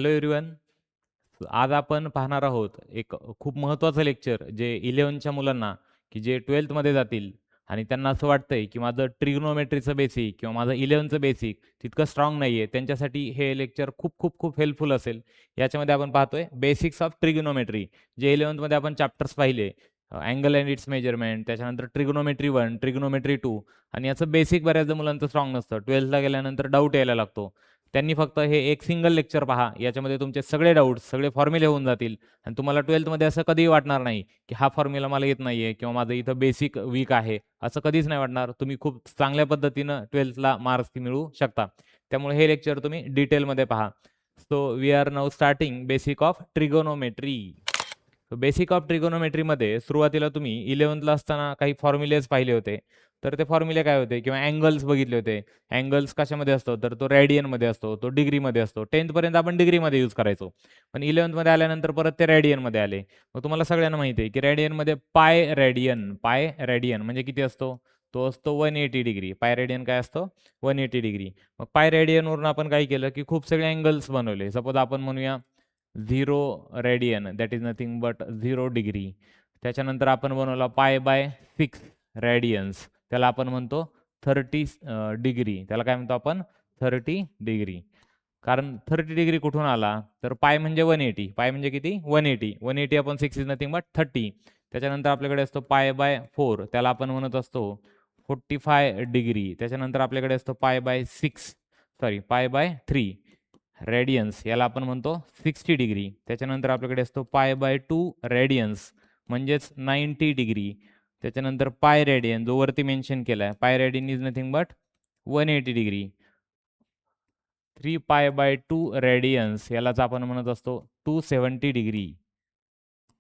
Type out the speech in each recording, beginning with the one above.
Hello everyone. आज आपण पाहणार आहोत एक खूप महत्त्वाचं लेक्चर जे 11च्या मुलांना की जे 12th मध्ये जातील आणि त्यांना असं वाटतंय की माझं ट्रिग्नोमेट्रीचं बेसिक किंवा माझं 11चं बेसिक तितकं स्ट्राँग नाहीये. त्यांच्यासाठी हे लेक्चर खूप खूप खूप हेल्पफुल असेल. याच्यामध्ये आपण पाहतोय बेसिक्स ऑफ ट्रिग्नोमेट्री. जे 11th मध्ये आपण चॅप्टर्स पाहिले. अँगल अँड इट्स मेजरमेंट, त्याच्यानंतर ट्रिग्नोमेट्री 1, ट्रिग्नोमेट्री 2 आणि याचं बेसिक बऱ्याचदा मुलांचं स्ट्राँग नसतं. 12thला गेल्यानंतर डाऊट यायला लागतो. त्यांनी फक्त हे एक सिंगल लेक्चर पहा. याच्यामध्ये तुमचे सगळे डाउट्स, सगळे फॉर्म्युले होऊन जातील आणि तुम्हाला 12thमध्ये असं कधीही वाटणार नाही, की हा फॉर्म्युला मला येत नाहीये किंवा माझं इथं बेसिक वीक आहे. असं कधीच नाही वाटणार. तुम्ही खूप चांगल्या पद्धतीनं 12thला मार्क्स मिळवू शकता. त्यामुळे हे लेक्चर तुम्ही डिटेलमध्ये पहा. So we are now starting basic of trigonometry. Basic of ट्रिगोनोमेट्रीमध्ये सुरुवातीला तुम्ही 11thला असताना काही फॉर्म्युलेज पाहिले होते. तर ते फॉर्म्युले काय होते किंवा अँगल्स बघितले होते. अँगल्स कशामध्ये असतो तर तो रेडियनमध्ये असतो, तो डिग्रीमध्ये असतो. 10th पर्यंत आपण डिग्रीमध्ये यूज करायचो. पण 11thमध्ये आल्यानंतर परत ते रेडियनमध्ये आले. मग तुम्हाला सगळ्यांना माहिती आहे की रेडियनमध्ये पाय रेडियन म्हणजे किती असतो? तो असतो 180 डिग्री. पाय रेडियन काय असतो? 180 डिग्री. मग पाय रेडियनवरून आपण काय केलं की खूप सगळे अँगल्स बनवले. सपोज आपण म्हणूया 0 radian that is nothing but 0 degree. त्याच्यानंतर आपण बनवला π/6 रेडियन्स. त्याला आपण म्हणतो 30 डिग्री. त्याला काय म्हणतो आपण? 30 डिग्री. कारण 30 डिग्री कुठून आला? तर पाय म्हणजे 180. पाय म्हणजे किती? 180. 180 अपॉन 6 इज नथिंग बट 30. त्याच्यानंतर आपल्याकडे असतो π/4. त्याला आपण म्हणत असतो 45 डिग्री. त्याच्यानंतर आपल्याकडे असतो π/3 रेडियन्स. याला आपण म्हणतो 60 डिग्री. त्याच्यानंतर आपल्याकडे असतो π/2 रेडियन्स म्हणजेच 90 डिग्री. त्याच्यानंतर पाय रेडियन जो वरती मेन्शन केलाय. Pi radian is nothing but 180 degree. 3π/2 radians यालाच आपण म्हणत असतो 270 डिग्री.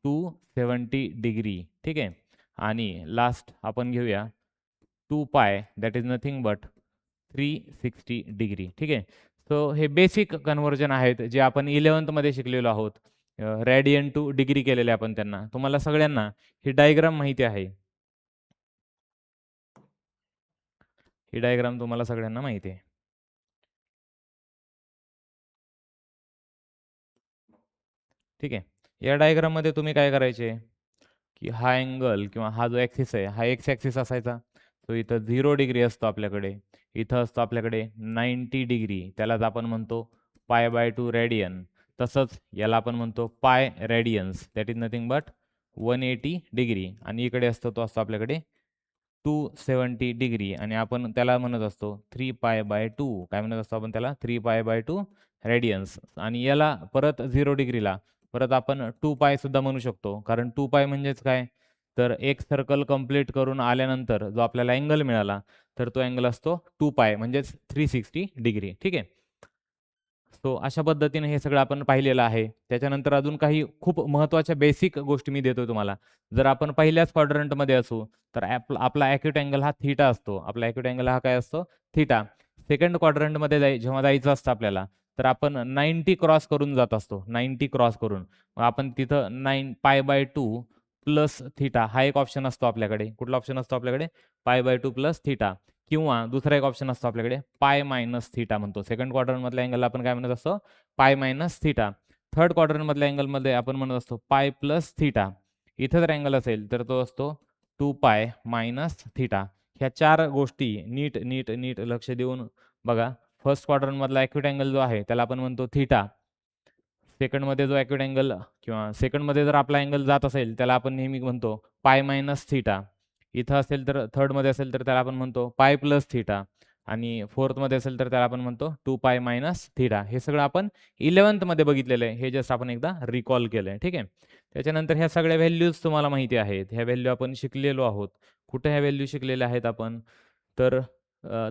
270 डिग्री. ठीक आहे. आणि लास्ट आपण घेऊया 2π that is nothing but 360 degree. ठीक आहे. सो हे बेसिक कन्व्हर्जन आहेत जे आपण 11th मध्ये शिकलेलो आहोत. रेडियन टू डिग्री केलेले आपण त्यांना. तुम्हाला सगळ्यांना ही डायग्राम माहिती आहे. ही डायग्राम तुम्हाला सगळ्यांना माहिती आहे. ठीक आहे. या डायग्राममध्ये तुम्ही काय करायचे, की हा अँगल किंवा हा जो ॲक्सिस आहे, हा एक्स ॲक्सिस असायचा. तो इथं 0 डिग्री असतो आपल्याकडे. इथं असतो आपल्याकडे 90 डिग्री. त्यालाच आपण म्हणतो π/2 रेडियन. तसंच याला आपण म्हणतो पाय Radiance that is nothing but 180 degree. आणि इकडे असतो तो असतो आपल्याकडे 270 डिग्री आणि आपण त्याला म्हणत असतो 3π/2. काय म्हणत असतो आपण त्याला? 3π/2 रेडियन्स. आणि याला परत 0 डिग्रीला परत आपण 2π सुद्धा म्हणू शकतो. कारण 2π म्हणजेच काय? तर एक सर्कल कंप्लीट करून आल्यानंतर जो आपल्याला अँगल मिळाला, तर तो अँगल असतो 2π म्हणजेच 360 डिग्री. ठीक आहे. सो अशा पद्धतीने हे सगळं आपण पाहिलेलं आहे. त्याच्यानंतर अजून काही खूप महत्त्वाच्या बेसिक गोष्टी मी देतो तुम्हाला. जर आपण पहिल्याच क्वाड्रंटमध्ये असू, तर आपला ॲक्यूट अँगल हा थीटा असतो. आपला ॲक्यूट अँगल हा काय असतो? थीटा. सेकंड क्वाड्रंटमध्ये जेव्हा जायचं असतं आपल्याला, तर आपण 90 क्रॉस करून जात असतो. 90 क्रॉस करून. मग आपण तिथं π/2 प्लस थीटा हा एक ऑप्शन असतो आपल्याकडे. कुठला ऑप्शन असतो आपल्याकडे? π/2 प्लस थीटा. किंवा दुसरा एक ऑप्शन असतो आपल्याकडे पाय मायनस थीटा म्हणतो. सेकंड क्वाड्रंटमधल्या अँगलला आपण काय म्हणत असतो? Pi minus theta. थर्ड क्वाड्रंटमधल्या अँगलमध्ये आपण म्हणत असतो पाय प्लस थीटा. इथं जर अँगल असेल तर तो असतो 2π मायनस थीटा. ह्या 4 गोष्टी नीट, नीट, नीट लक्ष देऊन बघा. फर्स्ट क्वाड्रंटमधला ॲक्यूट अँगल जो आहे त्याला आपण म्हणतो थीटा. सेकंडमध्ये जो ॲक्यूट अँगल किंवा सेकंडमध्ये जर आपला अँगल जात असेल त्याला आपण नेहमी म्हणतो पाय मायनस थीटा. इथं असेल तर थर्डमध्ये असेल तर त्याला आपण म्हणतो पाय प्लस थीटा आणि फोर्थमध्ये असेल तर त्याला आपण म्हणतो 2π मायनस थीटा. हे सगळं आपण 11th मध्ये बघितलेलं आहे. हे जस्ट आपण एकदा रिकॉल केलं आहे. ठीक आहे. त्याच्यानंतर ह्या सगळ्या व्हॅल्यूज तुम्हाला माहिती आहेत. ह्या व्हॅल्यू आपण शिकलेलो आहोत. कुठे ह्या व्हॅल्यू शिकलेल्या आहेत आपण? तर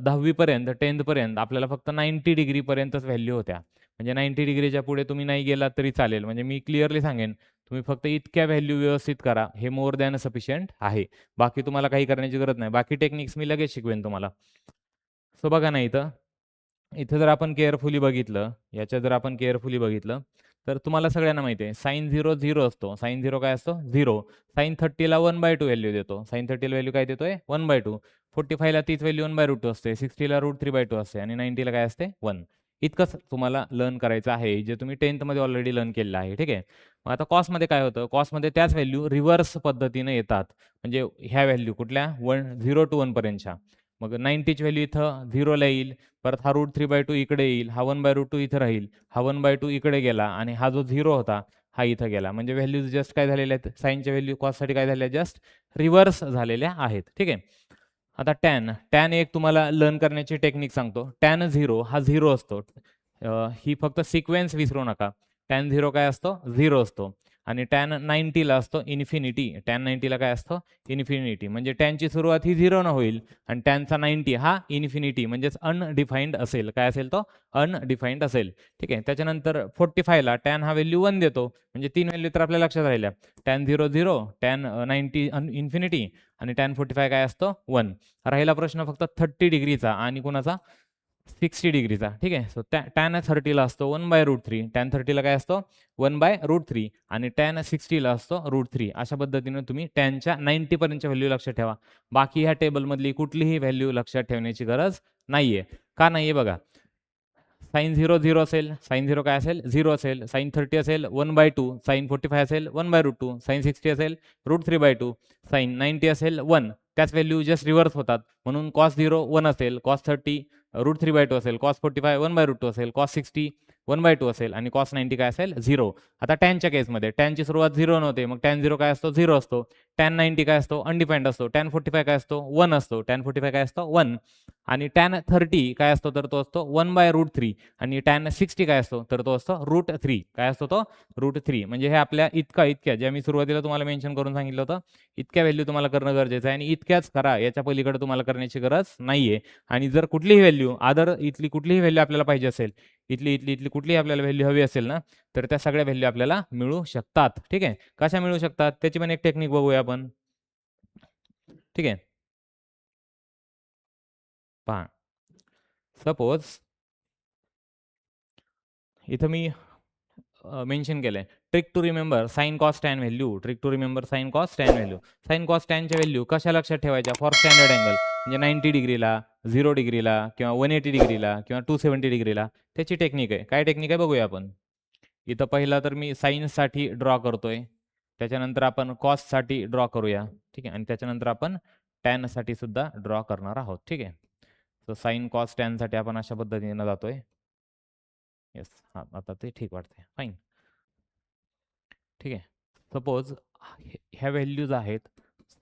10वी पर्यंत 10th पर्यंत आपल्याला फक्त 90 डिग्रीपर्यंतच व्हॅल्यू होत्या. म्हणजे 90 डिग्रीच्या पुढे तुम्ही नाही गेलात तरी चालेल. म्हणजे मी क्लिअरली सांगेन, तुम्ही फक्त इतक्या व्हॅल्यू व्यवस्थित करा. हे मोर दॅन सफिशियंट आहे. बाकी तुम्हाला काही करण्याची गरज नाही. बाकी टेक्निक्स मी लगेच शिकवेन तुम्हाला. सो बघा ना इथं. इथं जर आपण केअरफुली बघितलं, याच्यात जर आपण केअरफुली बघितलं, तर तुम्हाला सगळ्यांना माहिती आहे sin 0 0 असतो. sin 0 काय असतो? 0. sin 30ला 1/2 व्हॅल्यू देतो. sin 30ला व्हॅल्यू काय देतोय? 1/2. 45ला तीच व्हॅल्यू 1/√2 असते. 60ला √3/2 असते आणि 90ला काय असते? 1. इतकंच तुम्हाला लर्न करायचं आहे, जे तुम्ही 10th मध्ये ऑलरेडी लर्न केलेलं आहे. ठीक आहे. मग आता कॉसमध्ये काय होतं? कॉसमध्ये त्याच व्हॅल्यू रिव्हर्स पद्धतीने येतात. म्हणजे ह्या व्हॅल्यू कुठल्या 0 to 1 पर्यंतच्या. मग 90ची व्हॅल्यू इथं 0 ला येईल. परत हा √3/2 इकडे येईल. हा 1/√2 इथं राहील. हा 1/2 इकडे गेला आणि हा जो 0 होता, हा इथं गेला. म्हणजे व्हॅल्यूज जस्ट काय झालेल्या आहेत? साइनच्या व्हॅल्यू कॉससाठी काय झाल्या? जस्ट रिव्हर्स झालेल्या आहेत. ठीक आहे. आता टॅन एक तुम्हाला लर्न करण्याची टेक्निक सांगतो. टॅन 0 हा 0 असतो. ही फक्त सिक्वेन्स विसरू नका. टॅन 0 काय असतो? 0 असतो आणि टॅन 90ला असतो इन्फिनिटी. टॅन 90ला काय असतो? इन्फिनिटी. म्हणजे टॅनची सुरुवात ही 0 न होईल आणि टॅनचा 90 हा इन्फिनिटी म्हणजेच अनडिफाईन्ड असेल. काय असेल तो? अनडिफाईन्ड असेल. ठीक आहे. त्याच्यानंतर 45ला टॅन हा व्हॅल्यू 1 देतो. म्हणजे 3 व्हॅल्यू तर आपल्या लक्षात राहिल्या. टॅन 0 0, टॅन 90 इन्फिनिटी आणि टॅन 45 काय असतो? 1. राहिला प्रश्न फक्त 30 डिग्रीचा आणि कोणाचा? 60 डिग्रीचा. ठीक आहे. सो टॅन 30ला असतो 1/√3. टॅन 30ला काय असतो? 1/√3 आणि टॅन 60ला असतो √3. अशा पद्धतीने तुम्ही टॅनच्या 90 पर्यंतच्या व्हॅल्यू लक्षात ठेवा. बाकी ह्या टेबलमधली कुठलीही व्हॅल्यू लक्षात ठेवण्याची गरज नाहीये. का नाहीये बघा. साइन 0 0 असेल, साइन 0 काय असेल? 0 असेल. साइन 30 असेल 1/2, साइन 45 असेल 1/√2, साइन 60 असेल √3/2, साइन 90 असेल 1. त्याच व्हॅल्यू जस्ट रिव्हर्स होतात. म्हणून cos 0 1 असेल, cos 30 √3/2 असेल, cos 45 1/√2 असेल, cos 60 1/2 असेल आणि cos 90 काय असेल? 0. आता टॅनच्या केसमध्ये टॅनची सुरुवात 0 नव्हते. मग टॅन 0 काय असतो? 0 असतो. टॅन 90 काय असतो? अनडिफाईन्ड असतो. टॅन 45 काय असतो? 1 असतो. टॅन 45 काय असतो? 1 आणि टॅन 30 काय असतो? तर तो असतो 1/√3 आणि टॅन 60 काय असतो? तर तो असतो √3. काय असतो तो? √3. म्हणजे हे आपल्या इतक्या ज्या मी सुरुवातीला तुम्हाला मेन्शन करून सांगितलं होतं, इतक्या व्हॅल्यू तुम्हाला करणं गरजेचं आहे आणि इतक्याच करा. याच्या पलीकडे तुम्हाला करण्याची गरज नाहीये. आणि जर कुठलीही व्हॅल्यू इथली कुठलीही व्हॅल्यू आपल्याला पाहिजे असेल, इथली कुठलीही आपल्याला व्हॅल्यू हवी असेल ना, तर त्या सगळ्या व्हॅल्यू आपल्याला मिळू शकतात. ठीक आहे. कशा मिळू शकतात? त्याची पण एक टेक्निक बघूया आपण. ठीक आहे. पहा. सपोज इथं मी मेन्शन केलंय. Trick to remember sine cos tan value. Trick to remember sine cos tan value. Sine cos टॅनच्या व्हॅल्यू कशा लक्षात ठेवायच्या? फॉर स्टँडर्ड अँगल म्हणजे 90 डिग्रीला, 0 डिग्रीला किंवा 180 डिग्रीला किंवा 270 डिग्रीला त्याची टेक्निक आहे. काय टेक्निक आहे बघूया आपण. इथं पहिला तर मी साइनसाठी ड्रॉ करतोय. त्याच्यानंतर आपण कॉससाठी ड्रॉ करूया. ठीक आहे. आणि त्याच्यानंतर आपण टॅनसाठी सुद्धा ड्रॉ करणार आहोत. ठीक आहे. तर साइन कॉस टॅनसाठी आपण अशा पद्धतीने जातोय. येस. हां, आता ते ठीक वाटतंय. फाईन. ठीक आहे. सपोज ह्या व्हॅल्यूज आहेत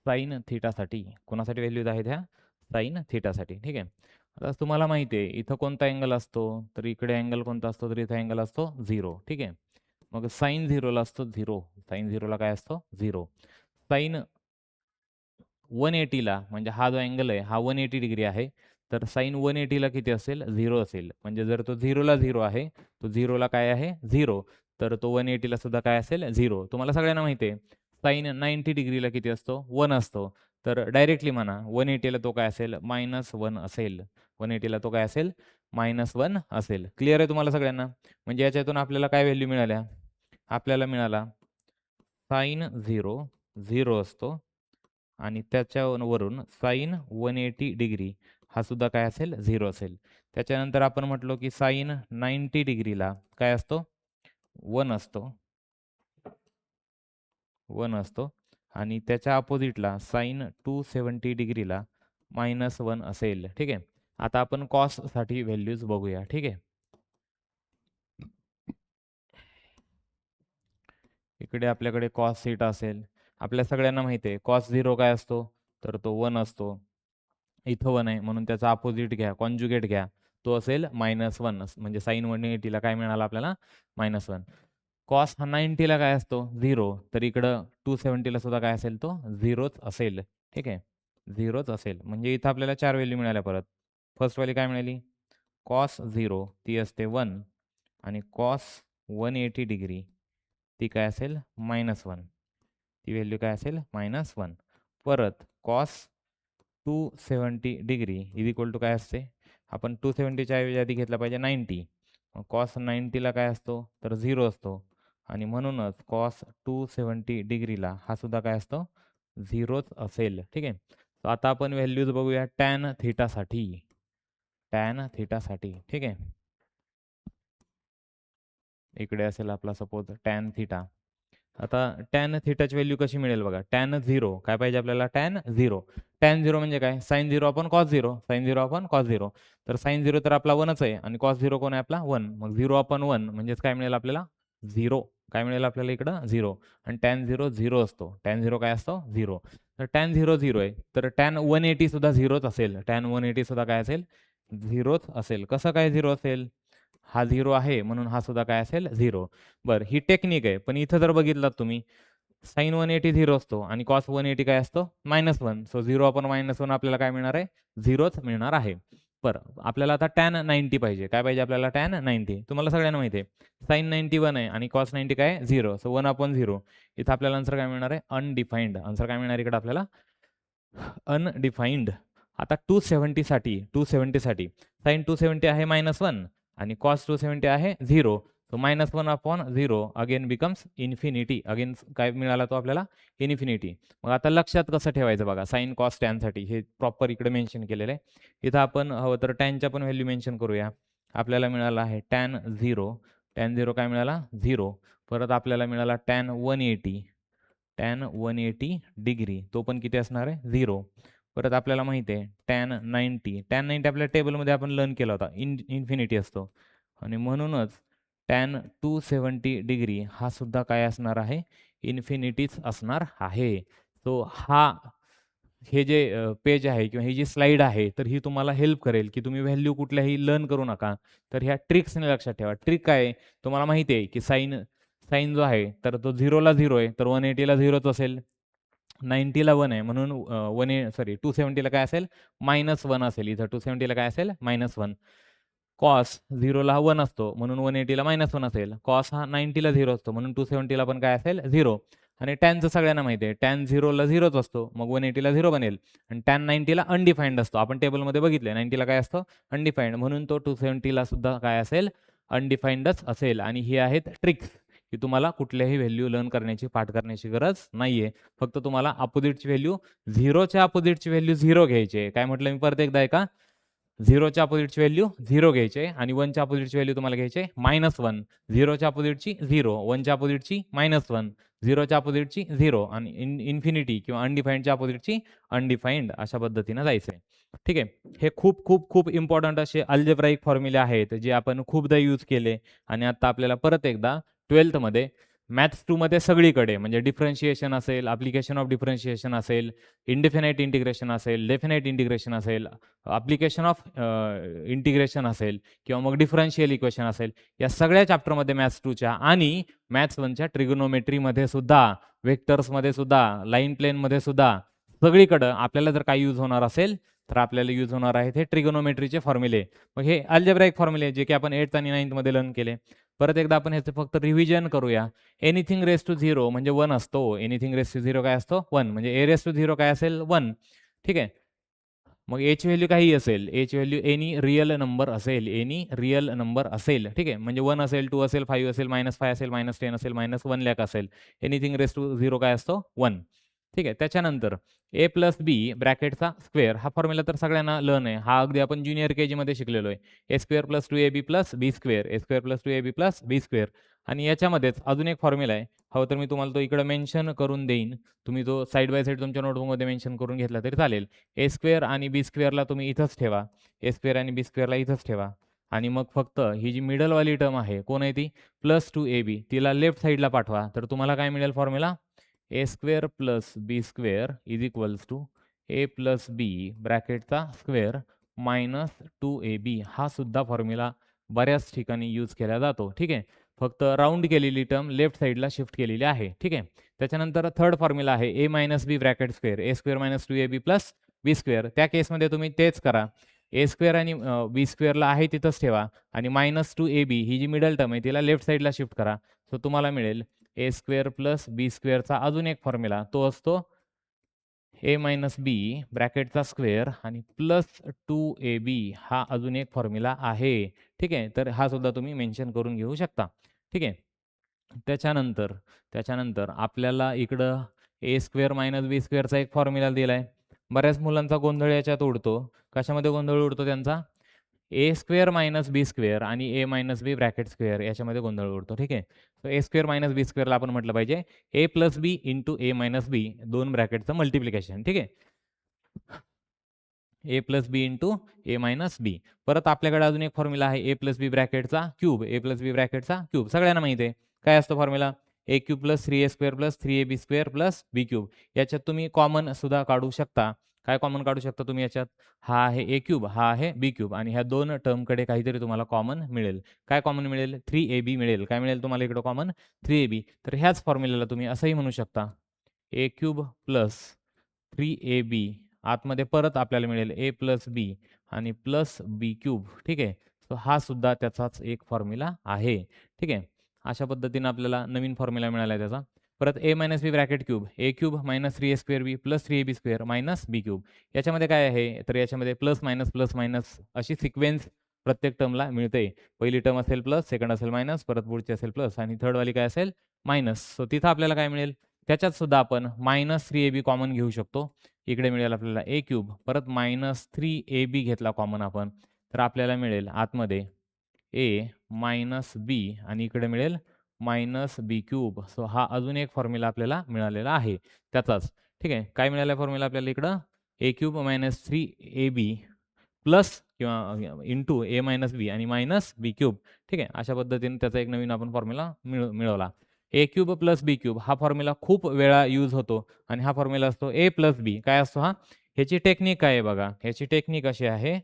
साइन थिटासाठी. कोणासाठी व्हॅल्यूज आहेत ह्या? साइन थिटासाठी. ठीक आहे. आता तुम्हाला माहिती आहे इथं कोणता अँगल असतो? तर इकडे अँगल कोणता असतो? तर इथं अँगल असतो 0. ठीक आहे. मग साइन 0ला असतो 0. साइन 0ला काय असतो? 0. साइन 180ला म्हणजे हा जो अँगल आहे हा 180 डिग्री आहे. तर साइन 180ला किती असेल? 0 असेल. म्हणजे जर तो 0ला 0 आहे, तो 0ला काय आहे? 0. तर तो 180ला सुद्धा काय असेल? 0. तुम्हाला सगळ्यांना माहिती आहे. साइन 90 डिग्रीला किती असतो? 1 असतो. तर डायरेक्टली म्हणा 180ला तो काय असेल? -1 असेल. 180ला तो काय असेल? -1 असेल. क्लिअर आहे तुम्हाला सगळ्यांना? म्हणजे याच्यातून आपल्याला काय व्हॅल्यू मिळाल्या? आपल्याला मिळाला साइन 0 0 असतो. आणि त्याच्यावरून साइन 180 डिग्री हा सुद्धा काय असेल? 0 असेल. त्याच्यानंतर आपण म्हटलो की साइन 90 डिग्रीला काय असतो? 1 असतो. 1 असतो आणि त्याच्या अपोझिटला साइन 270 डिग्रीला -1 असेल. ठीक आहे. आता आपण कॉससाठी व्हॅल्यूज बघूया. ठीक आहे. इकडे आपल्याकडे कॉस थीटा असेल. आपल्या सगळ्यांना माहिती आहे कॉस 0 काय असतो? तर तो 1 असतो. इथं 1 आहे म्हणून त्याचा अपोजिट घ्या, कॉन्जुगेट घ्या. तो असेल -1 म्हणजे साइन 180ला काय मिळालं आपल्याला? -1. कॉस हा 90ला काय असतो? 0. तर इकडं 270ला सुद्धा काय असेल तो? 0च असेल. ठीक आहे. 0च असेल. म्हणजे इथं आपल्याला 4 व्हॅल्यू मिळाल्या परत. फर्स्ट वाली काय मिळाली? कॉस 0 ती असते 1 आणि कॉस 180 डिग्री ती काय असेल? -1. ती व्हॅल्यू काय असेल? -1. परत cos 270 degree is equal to काय असते? आपण 270च्या ऐवजी आधी घेतला पाहिजे 90. मग कॉस 90ला काय असतो? तर 0 असतो आणि म्हणूनच कॉस 270 डिग्रीला हा सुद्धा काय असतो? 0च असेल. ठीक आहे. तर आता आपण व्हॅल्यूज बघूया टॅन थिटासाठी. टॅन थिटासाठी. ठीक आहे. इकडे असेल आपला सपोज टॅन थिटा. आता टॅन थिटाची व्हॅल्यू कशी मिळेल बघा. टॅन झिरो काय पाहिजे आपल्याला, टॅन झिरो. टॅन झिरो म्हणजे काय, sine zero upon cos zero, sine zero upon cos zero. तर साईन झिरो तर आपला वनच आहे आणि कॉस झिरो कोण आहे आपला वन. मग झिरो अपॉन वन म्हणजेच काय मिळेल आपल्याला, झिरो. काय मिळेल आपल्याला इकडं, झिरो. आणि टॅन झिरो झिरो असतो. टॅन झिरो काय असतो, झिरो. तर टॅन झिरो झिरो आहे, तर टॅन 180 सुद्धा झिरोच असेल. टॅन 180 सुद्धा काय असेल, झिरोच असेल. कसं काय झिरो असेल, हा झिरो आहे म्हणून हा सुद्धा काय असेल, झिरो. बरं, ही टेक्निक आहे. पण इथं जर बघितलात तुम्ही, साईन 180 झिरो असतो आणि कॉस 180 काय असतो, -1. सो झिरो अपॉन -1 आपल्याला काय मिळणार आहे, झिरोच मिळणार आहे. बरं, आपल्याला आता टॅन 90 पाहिजे. काय पाहिजे आपल्याला, टॅन 90. तुम्हाला सगळ्यांना माहिती आहे साईन 90 1 आहे आणि कॉस 90 काय, झिरो. सो 1/0. इथं आपल्याला आन्सर काय मिळणार आहे, अनडिफाईन्ड. आन्सर काय मिळणार इकडे आपल्याला, अनडिफाईन्ड. आता 270 साठी साईन 270 आहे -1 आणि कॉस 270 आहे 0. So -1/0 again becomes infinity. Again काय मिळाला तो आपल्याला, इन्फिनिटी. मग आता लक्षात कसं ठेवायचं बघा, साईन कॉस टॅनसाठी हे प्रॉपर इकडे मेन्शन केलेलं आहे. इथं आपण हवं तर टॅनच्या पण व्हॅल्यू मेन्शन करूया. आपल्याला मिळाला आहे टॅन 0. टॅन 0 काय मिळाला, 0. परत आपल्याला मिळाला टॅन 180. टॅन 180 डिग्री तो पण किती असणार आहे, 0. परत आपल्याला माहिती आहे टॅन 90. टॅन 90 आपल्या टेबलमध्ये आपण लर्न केला होता, इन्फिनिटी असतो. आणि म्हणूनच टॅन 270 डिग्री हा सुद्धा काय असणार आहे, इन्फिनिटीच असणार आहे. तो हे जे पेज आहे किंवा ही जी स्लाईड आहे, तर ही तुम्हाला हेल्प करेल की तुम्ही व्हॅल्यू कुठल्याही लर्न करू नका. तर ह्या ट्रिक्सने लक्षात ठेवा. ट्रिक काय आहे, तुम्हाला माहिती आहे की साईन साईन जो आहे तर तो 0ला 0 आहे, तर 180ला 0च असेल. 90ला 1 आहे म्हणून 270ला काय असेल, -1 असेल. इथं 270ला काय असेल, -1. कॉस 0ला 1 असतो म्हणून 180ला -1 असेल. कॉस हा 90ला 0 असतो म्हणून 270ला पण काय असेल, 0. आणि टॅनचं सगळ्यांना माहिती आहे, टॅन 0ला 0च असतो. मग 180ला 0 बनेल. आणि टॅन 90ला अनडिफाईन्ड असतो. आपण टेबलमध्ये बघितले 90ला काय असतो, अनडिफाईन्ड. म्हणून तो 270ला सुद्धा काय असेल, अनडिफाईन्डच असेल. आणि ही आहेत ट्रिक्स की तुम्हाला कुठल्याही व्हॅल्यू लर्न करण्याची, पाठ करण्याची गरज नाहीये. फक्त तुम्हाला अपोझिटची व्हॅल्यू, 0च्या अपोझिटची व्हॅल्यू 0 घ्यायची आहे. काय म्हटलं मी परत एकदा ऐका, 0च्या अपोझिटची व्हॅल्यू 0 घ्यायची आहे आणि 1च्या अपोझिटची व्हॅल्यू तुम्हाला घ्यायची आहे -1. 0च्या अपोझिटची 0, 1च्या अपोझिटची -1, 0च्या अपोझिटची 0 आणि इन्फिनिटी किंवा अनडिफाईन्डच्या अपोझिटची अनडिफाईन्ड. अशा पद्धतीनं जायचं आहे. ठीक आहे. हे खूप खूप खूप इम्पॉर्टंट असे अल्जेब्राईक फॉर्म्युले आहेत जे आपण खूपदा यूज केले आणि आता आपल्याला परत एकदा 12thमध्ये मॅथ्स 2मध्ये सगळीकडे म्हणजे डिफरन्शिएशन असेल, ॲप्लिकेशन ऑफ डिफरन्शिएशन असेल, इनडेफिनाइट इंटिग्रेशन असेल, डेफिनाइट इंटिग्रेशन असेल, ॲप्लिकेशन ऑफ इंटिग्रेशन असेल किंवा मग डिफरन्शियल इक्वेशन असेल, या सगळ्या चॅप्टरमध्ये मॅथ्स 2च्या आणि मॅथ्स 1च्या ट्रिग्नोमेट्रीमध्ये सुद्धा, वेक्टर्समध्ये सुद्धा, लाईन प्लेनमध्ये सुद्धा सगळीकडं आपल्याला जर काही यूज होणार असेल, तर आपल्याला यूज होणार आहेत हे ट्रिग्नोमेट्रीचे फॉर्म्युले. मग हे अल्जेब्राईक फॉर्म्युले जे की आपण 8th आणि 9thमध्ये लर्न केले. परत एकदा आपण ह्याचं फक्त रिव्हिजन करूया. एनिथिंग रेस टू 0 म्हणजे 1 असतो. एनिथिंग रेस टू 0 काय असतो, 1. म्हणजे ए रेस टू 0 काय असेल, 1. ठीक आहे. मग एची व्हॅल्यू काही असेल, एची व्हॅल्यू एनी रिअल नंबर असेल, एनी रिअल नंबर असेल. ठीक आहे. म्हणजे 1 असेल, 2 असेल, 5 असेल, -5 असेल, -10 असेल, -1 लाख असेल. एनिथिंग रेस टू 0 काय असतो, 1. ठीक आहे. त्याच्यानंतर ए प्लस बी ब्रॅकेटचा स्क्वेअर हा फॉर्म्युला तर सगळ्यांना लर्न आहे. हा अगदी आपण ज्युनियर केजीमध्ये शिकलेलो आहे. A square plus 2ab plus B square, A square plus 2ab plus B square. आणि याच्यामध्येच अजून एक फॉर्म्युला आहे. हवं तर मी तुम्हाला तो इकडे मेन्शन करून देईन. तुम्ही तो साइड बाय साइड तुमच्या नोटबुकमध्ये मेन्शन करून घेतला तरी चालेल. ए स्क्वेअर आणि बी स्क्वेअरला तुम्ही इथंच ठेवा. ए स्क्वेअर आणि बी स्क्वेअरला इथंच ठेवा. आणि मग फक्त ही जी मिडलवाली टर्म आहे, कोण आहे ती, प्लस 2ab, तिला लेफ्ट साईडला पाठवा. तर तुम्हाला काय मिळेल formula, A square plus B square is equals to A plus B ब्रॅकेटचा स्क्वेअर मायनस 2ab. हा सुद्धा फॉर्म्युला बऱ्याच ठिकाणी यूज केला जातो. ठीक आहे. फक्त राऊंड केलेली टर्म लेफ्ट साईडला शिफ्ट केलेली आहे. ठीक आहे. त्याच्यानंतर थर्ड फॉर्म्युला आहे ए मायनस बी ब्रॅकेट स्क्वेअर, ए square minus 2ab plus B square. त्या केसमध्ये तुम्ही तेच करा. ए स्क्वेअर आणि बी स्क्वेअरला आहे तिथंच ठेवा आणि -2ab ही जी मिडल टर्म आहे तिला लेफ्ट साईडला शिफ्ट करा. सो तुम्हाला मिळेल ए स्क्वेअर प्लस बी स्क्वेअरचा अजून एक फॉर्म्युला, तो असतो ए मायनस बी ब्रॅकेटचा स्क्वेअर आणि प्लस 2ab हा अजून एक फॉर्म्युला आहे. ठीक आहे. तर हा सुद्धा तुम्ही मेन्शन करून घेऊ शकता. ठीक आहे. त्याच्यानंतर त्याच्यानंतर आपल्याला इकडं ए स्क्वेअर मायनस बी स्क्वेअरचा एक फॉर्म्युला दिला आहे. बऱ्याच मुलांचा गोंधळ याच्यात उडतो. कशामध्ये गोंधळ उडतो त्यांचा, ए स्क्वेअर मायनस बी स्क्वेअर आणि ए मायनस बी ब्रॅकेट स्क्वेअर याच्यामध्ये गोंधळ उडतो. ठीक आहे. सो ए स्क्वेअर मायनस बी स्क्वेअरला आपण म्हटलं पाहिजे ए प्लस बी इंटू ए मायनस बी, दोन ब्रॅकेटचं मल्टिप्लिकेशन. ठीक आहे. ए प्लस बी इंटू ए मायनस बी. परत आपल्याकडे अजून एक फॉर्म्युला आहे ए प्लस बी ब्रॅकेटचा क्यूब, ए प्लस बी ब्रॅकेटचा क्यूब. सगळ्यांना माहिती आहे काय असतो फॉर्म्युला, ए cube plus 3a square plus 3ab square plus B cube. याच्यात तुम्ही कॉमन सुद्धा काढू शकता. काय कॉमन काढू शकता तुम्ही याच्यात, हा आहे ए क्यूब, हा आहे बी क्यूब आणि ह्या दोन टर्मकडे काहीतरी तुम्हाला कॉमन मिळेल. काय कॉमन मिळेल, 3ab मिळेल. काय मिळेल तुम्हाला इकडं कॉमन, 3ab. तर ह्याच फॉर्म्युल्याला तुम्ही असंही म्हणू शकता, ए क्यूब प्लस 3ab आतमध्ये परत आपल्याला मिळेल ए प्लस बी आणि प्लस बी क्यूब. ठीक आहे. सो हा सुद्धा त्याचाच एक फॉर्म्युला आहे. ठीक आहे. अशा पद्धतीनं आपल्याला नवीन फॉर्म्युला मिळाला आहे त्याचा. परत ए मायनस बी ब्रॅकेट क्यूब, ए क्यूब मायनस 3a स्क्वेअर बी प्लस 3ab स्क्वेअर मायनस बी क्यूब. याच्यामध्ये काय आहे, तर याच्यामध्ये प्लस मायनस अशी सिक्वेन्स प्रत्येक टर्मला मिळते. पहिली टर्म असेल प्लस, सेकंड असेल मायनस, परत पुढची असेल प्लस आणि थर्डवाली काय असेल मायनस. सो तिथं आपल्याला काय मिळेल, त्याच्यात सुद्धा आपण मायनस 3ab कॉमन घेऊ शकतो. इकडे मिळेल आपल्याला ए क्यूब, परत मायनस 3ab घेतला कॉमन आपण, तर आपल्याला मिळेल आतमध्ये ए मायनस बी आणि इकडे मिळेल मायनस बी क्यूब. सो हा अजून एक फॉर्म्युला आपल्याला मिळालेला आहे त्याचाच. ठीक आहे. काय मिळाला फॉर्म्युला आपल्याला इकडं, ए क्यूब मायनस 3ab प्लस किंवा इंटू ए मायनस बी आणि मायनस बी क्यूब. ठीक आहे. अशा पद्धतीने त्याचा एक नवीन आपण फॉर्म्युला मिळवला. ए क्यूब प्लस बी क्यूब हा फॉर्म्युला खूप वेळा यूज होतो आणि हा फॉर्म्युला असतो ए प्लस बी. काय असतो हा, ह्याची टेक्निक काय आहे बघा, ह्याची टेक्निक अशी आहे,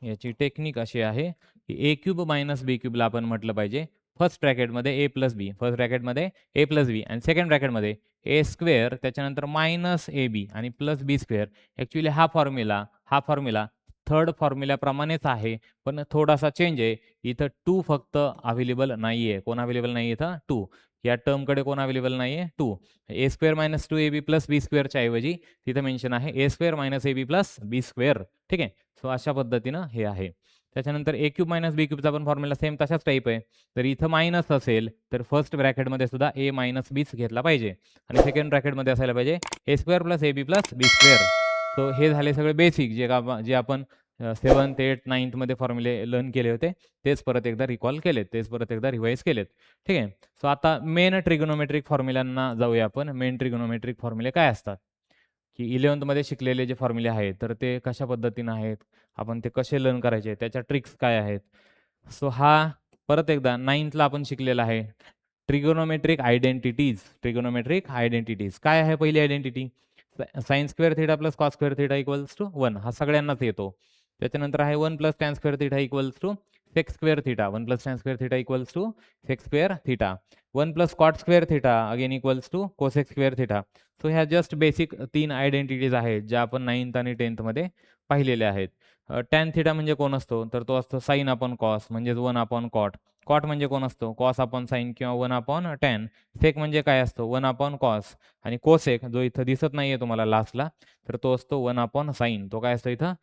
याची टेक्निक अशी आहे की ए क्यूब मायनस बी क्यूबला आपण म्हटलं पाहिजे फर्स्ट ब्रॅकेटमध्ये ए प्लस बी, फर्स्ट ब्रॅकेटमध्ये ए प्लस बी आणि सेकंड ब्रॅकेटमध्ये ए स्क्वेअर, त्याच्यानंतर मायनस ए बी आणि प्लस बी स्क्वेअर. ॲक्च्युली हा फॉर्म्युला थर्ड फॉर्म्युल्याप्रमाणेच आहे, पण थोडासा चेंज आहे. इथं 2 फक्त अवेलेबल नाही आहे. कोण अवेलेबल नाही आहे इथं, 2. या टर्मकडे कोण अवेलेबल नाही आहे, 2. A square minus 2ab plus B स्क्वेअरच्या ऐवजी तिथं मेन्शन आहे A square minus A B plus B square. ठीक आहे. सो अशा पद्धतीनं हे आहे. त्याच्यानंतर ए क्यूब मायनस बी क्यूबचा पण फॉर्म्युला सेम तशाच टाईप आहे. तर इथं मायनस असेल तर फर्स्ट ब्रॅकेटमध्ये सुद्धा ए मायनस बीच घेतला पाहिजे आणि सेकंड ब्रॅकेटमध्ये असायला पाहिजे A square plus A B plus B square. So हे झाले सगळे बेसिक जे आपण 7th, 8th, 9th फॉर्म्युले लर्न केले होते, तेच परत एकदा रिकॉल केलेत, तेच परत एकदा रिवाईज केलेत. ठीक आहे. सो आता मेन ट्रिग्नोमेट्रिक फॉर्म्युल्यांना जाऊया आपण. मेन ट्रिग्नोमेट्रिक फॉर्म्युले काय असतात, की 11th शिकलेले जे फॉर्म्युले आहेत, तर ते कशा पद्धतीनं आहेत, आपण ते कसे लर्न करायचे, त्याच्या ट्रिक्स काय आहेत. सो हा परत एकदा 9thला आपण शिकलेला आहे. ट्रिगोनोमेट्रिक आयडेंटिटीज काय आहे पहिली identity, sine square theta plus cos square theta equals to 1. हा सगळ्यांनाच येतो. त्याच्यानंतर आहे 1 plus tan square theta equals to sec square theta, 1 plus tan square theta equals to sec square theta. 1 plus cot square theta again equals to cosec square theta. So ह्या just basic 3 identities आहेत ज्या आपण 9th आणि 10th पाहिलेल्या आहेत. Tan theta म्हणजे कोण असतो, तर तो असतो साइन अपॉन कॉस म्हणजेच 1 अपॉन कॉट. कॉट म्हणजे कोण असतो, कॉस अपॉन साइन किंवा 1 अपॉन टॅन. सेक म्हणजे काय असतो, 1 अपॉन कॉस. आणि कोसेक जो इथं दिसत नाहीये तुम्हाला लास्टला, तर तो असतो 1 अपॉन साइन. तो काय असतो इथं,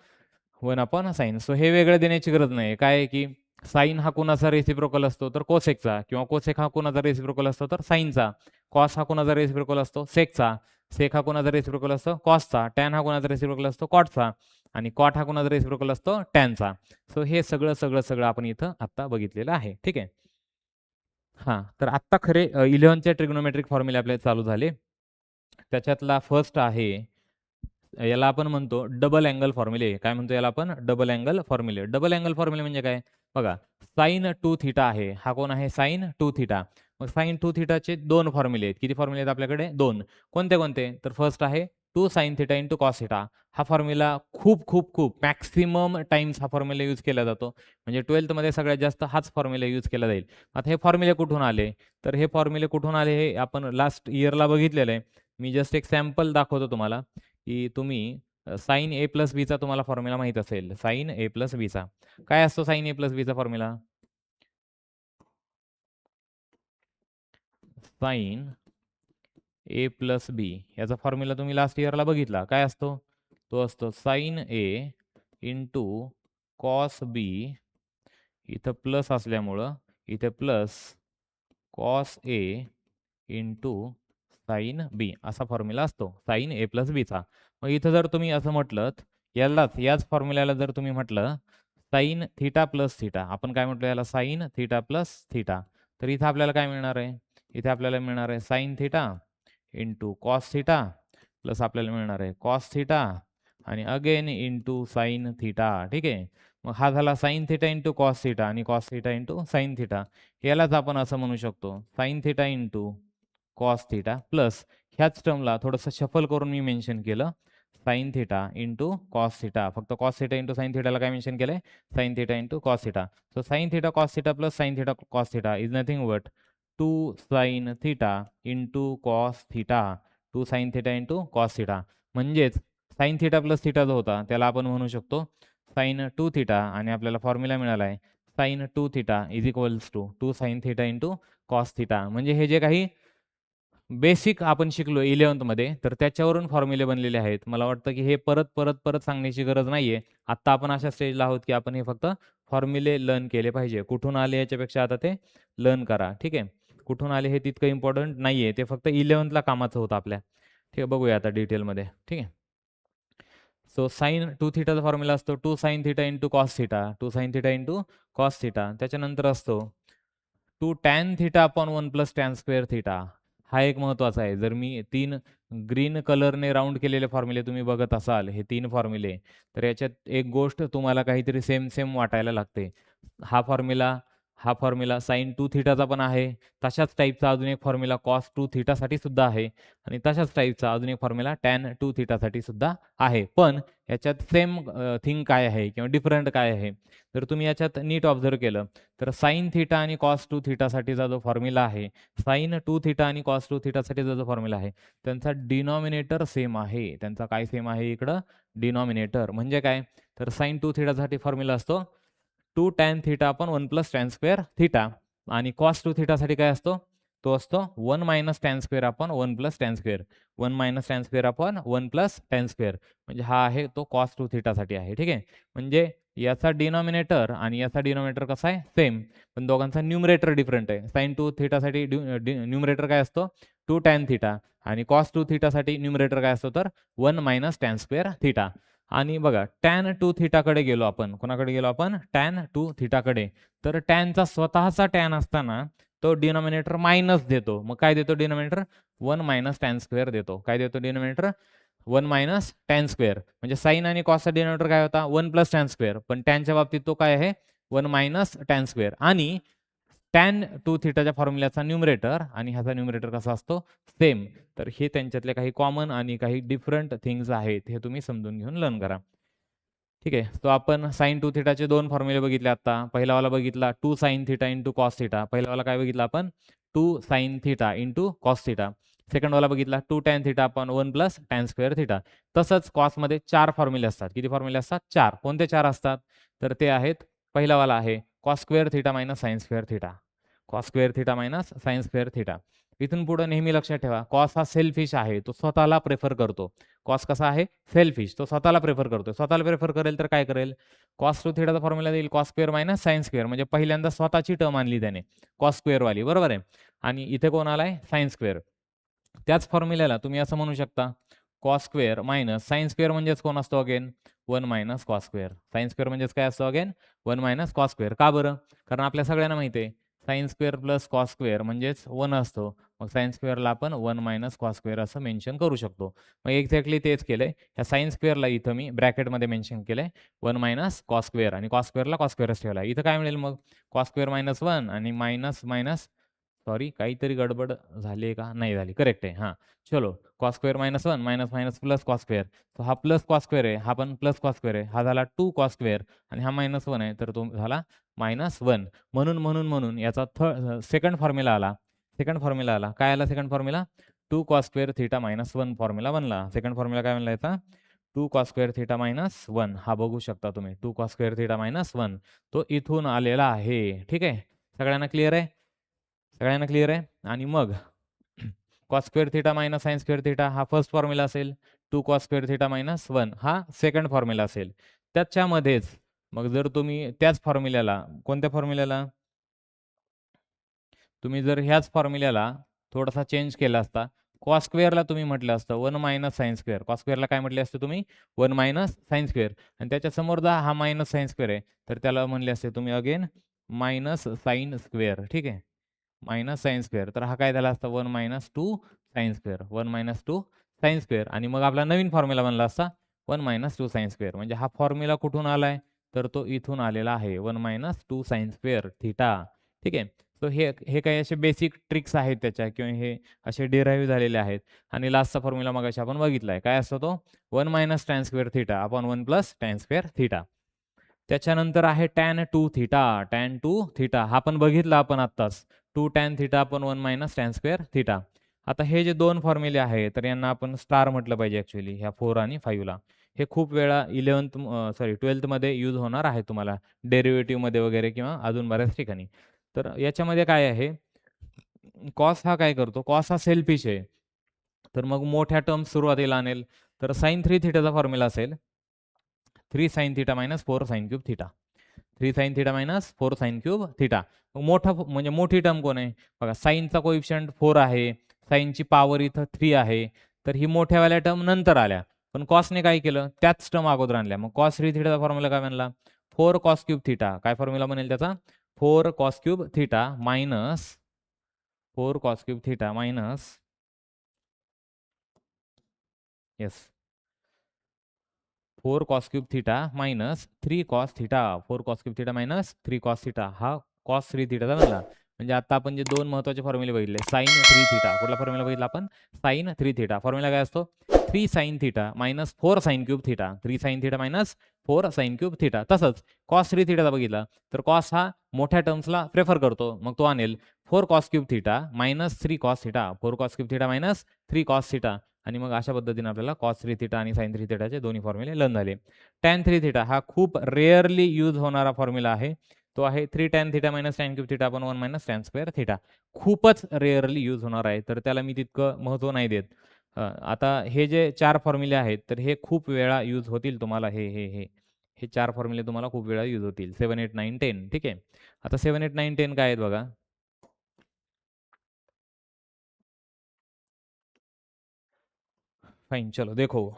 1 अपॉन साइन. सो हे वेगळं देण्याची गरज नाही. काय आहे की साइन हा कोणाचा रेसिप्रोकल असतो, तर कोसेकचा, किंवा कोसेक हा कोणाचा रेसिप्रोकल असतो, तर साइनचा. कॉस हा कोणाचा रेसिप्रोकल असतो, सेकचा. सेक हा कोणाचा रेसिप्रोकल असतो, कॉसचा. टॅन हा कोणाचा रेसिप्रोकल असतो, कॉटचा. आणि कॉट हा कोणाचा रेसिप्रोकल असतो, टॅनचा. सो हे सगळं आपण इथं आत्ता बघितलेलं आहे. ठीक आहे. हां, तर आत्ता खरे 11th ट्रिग्नोमेट्रिक फॉर्म्युले आपले चालू झाले. त्याच्यातला फर्स्ट आहे, याला आपण म्हणतो डबल अँगल फॉर्म्युले. काय म्हणतो याला आपण, डबल अँगल फॉर्म्युले. डबल अँगल फॉर्म्युले म्हणजे काय बघा, साइन 2 थीटा आहे. हा कोण आहे, साइन 2 थीटा. मग साइन 2 थीटाचे 2 फॉर्म्युले आहेत. किती फॉर्म्युले आहेत आपल्याकडे, 2. कोणते कोणते, तर फर्स्ट आहे 2 sine theta into cos theta. हा फॉर्म्युला खूप मॅक्सिमम टाइम्स हा फॉर्म्युला यूज केला जातो. म्हणजे 12th सगळ्यात जास्त हाच फॉर्म्युला यूज केला जाईल. आता हे फॉर्म्युले कुठून आले, तर हे फॉर्म्युले कुठून आले हे आपण लास्ट इयरला बघितलेलं आहे. मी जस्ट एक सॅम्पल दाखवतो तुम्हाला, की तुम्ही साइन ए प्लस बीचा तुम्हाला फॉर्म्युला माहीत असेल. साइन ए प्लस बीचा काय असतो, साइन ए प्लस बीचा फॉर्म्युला, साइन ए प्लस बी याचा फॉर्म्युला तुम्ही लास्ट इयरला बघितला. काय असतो, तो असतो साइन ए इंटू कॉस बी. इथं प्लस असल्यामुळं इथे plus cos A into sine B असा फॉर्म्युला असतो साइन ए प्लस बीचा. मग इथं जर तुम्ही असं म्हटलं याच फॉर्म्युल्याला जर तुम्ही म्हटलं साइन थिटा प्लस थिटा, आपण काय म्हटलं याला साइन थिटा प्लस थिटा, तर इथं आपल्याला काय मिळणार आहे? इथे आपल्याला मिळणार आहे sine theta into cos theta plus आपल्याला मिळणार आहे कॉस थिटा आणि अगेन इंटू साइन थिटा. ठीक आहे. मग हा झाला sine theta into cos theta आणि cos theta into sine theta. यालाच आपण असं म्हणू शकतो sine theta into cos theta plus ह्याच टर्मला थोडंसं शफल करून मी मेन्शन केलं sine theta into cos theta. फक्त कॉस थिटा इंटू साइन थिटाला काय मेन्शन केलंय? Sign theta into cos theta. So sine theta cos theta plus sine theta cos theta is nothing but 2 sine theta into cos theta. 2 sine theta into cos theta. म्हणजेच sign theta plus theta जो होता त्याला आपण म्हणू शकतो sign 2 theta आणि आपल्याला formula मिळाला आहे sine 2 theta is equals to 2 sine theta into cos theta. म्हणजे हे जे काही बेसिक आपण शिकलो 11th मध्ये तर त्याच्यावरून फॉर्म्युले बनलेले आहेत. मला वाटतं की हे परत सांगण्याची गरज नाहीये. आत्ता आपण अशा स्टेजला आहोत की आपण हे फक्त फॉर्म्युले लर्न केले पाहिजे. कुठून आले याच्यापेक्षा आता ते लर्न करा. ठीक आहे. कुठून आले हे तितकं इम्पॉर्टंट नाहीये. ते फक्त 11thला कामाचं होतं आपल्या. ठीक आहे. बघूया आता डिटेलमध्ये. ठीक आहे. सो साइन 2 थिटाचा फॉर्म्युला असतो 2 sine theta into cos theta. 2 sine theta into cos theta. त्याच्यानंतर असतो 2 tan theta upon 1 plus tan square theta. हा एक महत्त्वाचा आहे. जर मी 3 ग्रीन कलरने राउंड केलेले फॉर्म्युले तुम्ही बघत असाल, हे 3 फॉर्म्युले, तर याच्यात एक गोष्ट तुम्हाला काहीतरी सेम वाटायला लागते. हा फॉर्म्युला हा फॉर्म्युला साइन 2 थिटाचा पण आहे. तशाच टाईपचा अजून एक फॉर्म्युला कॉस 2 थिटासाठी सुद्धा आहे आणि तशाच टाईपचा अजून एक फॉर्म्युला टॅन 2 थिटासाठी सुद्धा आहे. पण याच्यात सेम थिंग काय आहे किंवा डिफरंट काय आहे? तर तुम्ही याच्यात नीट ऑब्झर्व्ह केलं तर साइन थिटा आणि कॉस 2 थिटासाठीचा जो फॉर्म्युला आहे, साइन 2 थिटा आणि कॉस 2 थिटासाठीचा जो फॉर्म्युला आहे, त्यांचा डिनॉमिनेटर सेम आहे. त्यांचा काय सेम आहे इकडं? डिनॉमिनेटर. म्हणजे काय? तर साइन 2 थिटासाठी फॉर्म्युला असतो 2 tan theta upon 1 plus tan square theta आणि कॉस 2 थिटासाठी काय असतो? तो असतो 1 minus tan square upon 1 plus tan square. 1 minus tan square upon 1 plus tan square. म्हणजे हा आहे तो कॉस 2 थिटासाठी आहे. ठीक आहे. म्हणजे याचा डिनॉमिनेटर आणि याचा डिनॉमिनेटर कसा आहे? सेम. पण दोघांचा न्यूमरेटर डिफरंट आहे. साइन 2 थिटासाठी न्यूमरेटर काय असतो? 2 टॅन थिटा आणि कॉस 2 थिटासाठी न्यूमरेटर काय असतो? तर 1 मायनस टॅन स्क्वेअर थिटा. आणि बघा टॅन 2 थिटाकडे गेलो आपण. कोणाकडे गेलो आपण? टॅन 2 थिटाकडे. तर टॅनचा स्वतःचा टॅन असताना तो डिनॉमिनेटर मायनस देतो. मग काय देतो डिनॉमिनेटर? 1 मायनस टॅन स्क्वेअर देतो. काय देतो डिनॉमिनेटर? 1 minus tan square. म्हणजे साइन आणि कॉसचा डिनॉमिनेटर काय होता? 1 प्लस टॅन स्क्वेअर. पण टॅनच्या बाबतीत तो काय आहे? 1 मायनस टॅन स्क्वेअर. आणि टॅन 2 थिटाच्या फॉर्म्युल्याचा न्यूमरेटर आणि ह्याचा न्यूमरेटर कसा असतो? सेम. तर हे त्यांच्यातले काही कॉमन आणि काही डिफरंट थिंग्स आहेत. हे तुम्ही समजून घेऊन लर्न करा. ठीक आहे. सो आपण साइन 2 थिटाचे 2 फॉर्म्युले बघितले आता. पहिलावाला बघितला 2 sine theta into cos theta. पहिलावाला काय बघितला आपण? 2 sine theta into cos theta. सेकंडवाला बघितला 2 tan theta upon 1 plus tan square theta. तसंच कॉसमध्ये 4 फॉर्म्युले असतात. किती फॉर्म्युले असतात? 4. कोणते 4 असतात? तर ते आहेत पहिलावाला आहे cos square theta minus sign square theta. Cos square theta minus sign square theta. इथून पुढे नेहमी लक्षात ठेवा कॉस हा सेल्फिश आहे. तो स्वतःला प्रेफर करतो. कॉस कसा आहे? सेल्फिश. तो स्वतःला प्रेफर करतो. स्वतःला प्रेफर करेल तर काय करेल? कॉस 2 थिटाचा फॉर्म्युला देईल cos square minus sine square. म्हणजे पहिल्यांदा स्वतःची टर्म आणली त्याने कॉस स्क्वेअरवाली. बरोबर आहे? आणि इथे कोण आलाय? Sine square. त्याच फॉर्म्युल्याला तुम्ही असं म्हणू शकता cos square minus sine square म्हणजेच कोण असतो again? 1 minus cos square. Sine square म्हणजेच काय असतो अगेन? 1 minus cos square. का बरं? कारण आपल्या सगळ्यांना माहिती आहे sine square plus cos square म्हणजेच 1 असतो. मग साइन स्क्वेअरला आपण 1 मायनस कॉस स्क्वेअर असं मेन्शन करू शकतो. मग एक्झॅक्टली तेच केलंय. ह्या साइन स्क्वेअरला इथं मी ब्रॅकेटमध्ये मेन्शन केलंय 1 मायनस कॉस स्क्वेअर आणि कॉस स्क्वेअरला कॉस स्क्वेअरच ठेवला. इथं काय मिळेल मग? कॉस स्क्वेअर मायनस 1 आणि मायनस मायनस सॉरी काहीतरी गडबड झाली आहे का? नाही झाली. करेक्ट आहे. हां. चलो cos square minus 1 minus minus plus cos square. तर हा प्लस कॉस स्क्वेअर आहे. हा पण प्लस कॉस स्क्वेअर आहे. हा झाला 2 कॉस स्क्वेअर आणि हा मायनस 1 आहे. तर तो झाला मायनस 1. म्हणून याचा सेकंड फॉर्म्युला आला. सेकंड फॉर्म्युला आला. काय आला second formula? 2 cos square theta minus 1 formula बनला. सेकंड फॉर्म्युला काय बनला याचा? 2 कॉस स्क्वेअर थिटा मायनस 1. हा बघू शकता तुम्ही. 2 कॉस स्क्वेअर थिटा मायनस 1. तो इथून आलेला आहे. ठीक आहे. सगळ्यांना क्लिअर आहे? सगळ्यांना क्लिअर आहे? आणि मग cos square theta minus sign square theta हा फर्स्ट फॉर्म्युला असेल. 2 कॉस स्क्वेअर थिटा मायनस 1 हा सेकंड फॉर्म्युला असेल. त्याच्यामध्येच मग जर तुम्ही त्याच फॉर्म्युल्याला कोणत्या फॉर्म्युल्याला? तुम्ही जर ह्याच फॉर्म्युल्याला थोडासा चेंज केला असता, कॉस स्क्वेअरला तुम्ही म्हटलं असतं 1 मायनस साइन स्क्वेअर. कॉस स्क्वेअरला काय म्हटले असते तुम्ही 1 मायनस साइन स्क्वेअर आणि त्याच्या समोर हा मायनस साइन स्क्वेअर आहे तर त्याला म्हणले असते तुम्ही अगेन मायनस साइन स्क्वेअर. ठीक आहे, मायनस साइन स्क्वेअर. तर हा काय झाला असता 1 minus 2 sine square, 1 minus 2 sine square आणि मग आपला नवीन फॉर्म्युला बनला असता 1 मायनस 2 साइन स्क्वेअर. म्हणजे हा फॉर्म्युला कुठून आलाय तर तो इथून आलेला आहे 1 मायनस 2 साइन स्क्वेअर थिटा. ठीक आहे, सो हे हे काही असे बेसिक ट्रिक्स आहेत त्याच्या किंवा हे असे डिराईव्ह झालेले आहेत. आणि लास्टचा फॉर्म्युला मगाशी आपण बघितलाय. काय असतो तो 1 minus tan square theta upon 1 plus tan square theta. त्याच्यानंतर आहे टॅन 2 थिटा. टॅन 2 थिटा हा पण बघितला आपण आत्ताच. 2 tan theta upon 1 minus tan square theta. आता हे जे दोन फॉर्म्युले आहेत तर यांना आपण स्टार म्हटलं पाहिजे ॲक्चुअली ह्या 4 आणि 5 ला. हे खूप वेळा 12th मध्ये यूज होणार आहे तुम्हाला डेरिव्हेटिव्हमध्ये वगैरे किंवा अजून बऱ्याच ठिकाणी. तर याच्यामध्ये काय आहे, कॉस हा काय करतो, कॉस हा सेल्फिश आहे. तर मग मोठ्या टर्म्स सुरुवातीला आणेल. तर साइन 3 थिटाचा फॉर्म्युला असेल 3 sine theta minus 4 sine cube theta. 3 sine theta minus 4 sine cube theta. मोठा म्हणजे मोठी टर्म कोण आहे? बघा साइनचा कोइफिशियंट 4 आहे. साइनची पॉवर इथं 3 आहे. तर ही मोठ्यावाल्या टर्म नंतर आल्या. पण कॉसने काय केलं? त्याच टर्म अगोदर आणल्या. मग कॉस 3 थिटाचा फॉर्म्युला काय बनला? 4 कॉस क्यूब थिटा. काय फॉर्म्युला बनेल त्याचा? 4 cos cube theta minus 4 cos cube theta minus yes 4 cos cube theta minus 3 cos theta. 4 cos cube theta minus 3 cos theta हा कॉस 3 थिटाचा बनला. म्हणजे आता आपण जे दोन महत्त्वाचे फॉर्म्युले बघितले साइन 3 थिटा. कुठला फॉर्म्युला बघितला आपण? Sign 3 theta. फॉर्म्युला काय असतो? 3 sine theta minus 4 sine cube theta. 3 sine theta minus 4 sine cube theta. तसंच कॉस 3 थिटाचा बघितला तर कॉस हा मोठ्या टर्म्सला प्रेफर करतो. मग तो आणेल 4 cos cube theta minus 3 cos theta. 4 cos cube theta minus 3 cos theta. आणि मग अशा पद्धतीने आपल्याला कॉस 3 थिटा आणि साइन 3 थिटाचे दोन्ही फॉर्म्युले लर्न झाले. टॅन 3 थिटा हा खूप रेअरली यूज होणारा फॉर्म्युला आहे. तो आहे 3 tan theta minus tan cube theta upon 1 minus tan square theta. खूपच रेअरली यूज होणार आहे. तर त्याला मी तितकं महत्त्व नाही देत. आता हे जे 4 फॉर्म्युले आहेत तर हे खूप वेळा यूज होतील तुम्हाला हे 4 फॉर्म्युले तुम्हाला खूप वेळा यूज होतील. 7, 8, 9, 10 ठीक आहे. आता 7, 8, 9, 10 काय आहेत बघा. फाईन चलो देखो.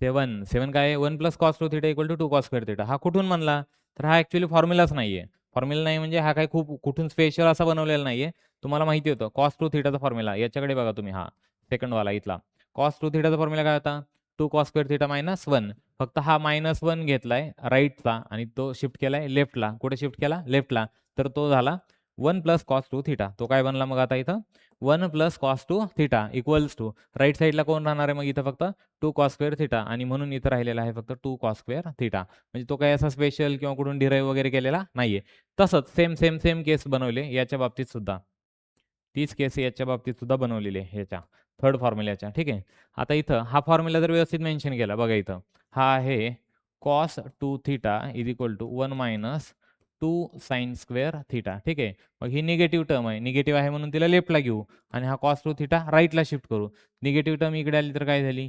7 काय आहे 1 plus cos 2 theta equal to 2 cos square theta. हा कुठून बनला? तर हा ॲक्चुअली फॉर्म्युलाच नाहीये. फॉर्म्युला नाही म्हणजे हा काही खूप कुठून स्पेशल असा बनवलेला नाहीये. तुम्हाला माहिती होतं कॉस 2 थिटाचा फॉर्म्युला याच्याकडे बघा तुम्ही हा सेकंडवाला इथला. कॉस 2 थिटाचा फॉर्म्युला काय होता? 2 कॉस स्क्वेअर थिटा मायनस 1. फक्त हा -1 घेतलाय राईटचा आणि तो शिफ्ट केलाय लेफ्टला. कुठे शिफ्ट केला? लेफ्टला. तर तो झाला 1 प्लस कॉस 2 थिटा. तो काय बनला मग आता इथं? 1 plus cos 2 theta equals to right साईडला कोण राहणार आहे मग इथं फक्त 2 कॉस स्क्वेअर थिटा आणि म्हणून इथं राहिलेला आहे फक्त 2 कॉस स्क्वेअर थिटा. म्हणजे तो काही असा स्पेशल किंवा कुठून डिराईव्ह वगैरे केलेला नाहीये. तसंच सेम केस बनवले याच्या बाबतीत सुद्धा. तीच केस याच्या बाबतीत सुद्धा बनवलेली आहे ह्याच्या थर्ड फॉर्म्युल्याच्या. ठीक आहे. आता इथं हा फॉर्म्युला जर व्यवस्थित मेन्शन केला बघा इथं. हा आहे cos 2 theta is equal to 1 minus 2 sine square theta. ठीक आहे. मग ही निगेटिव्ह टर्म आहे. निगेटिव्ह आहे म्हणून तिला लेफ्टला घेऊ आणि हा कॉस 2 थिटा राईटला शिफ्ट करू. निगेटिव्ह टर्म इकडे आली तर काय झाली?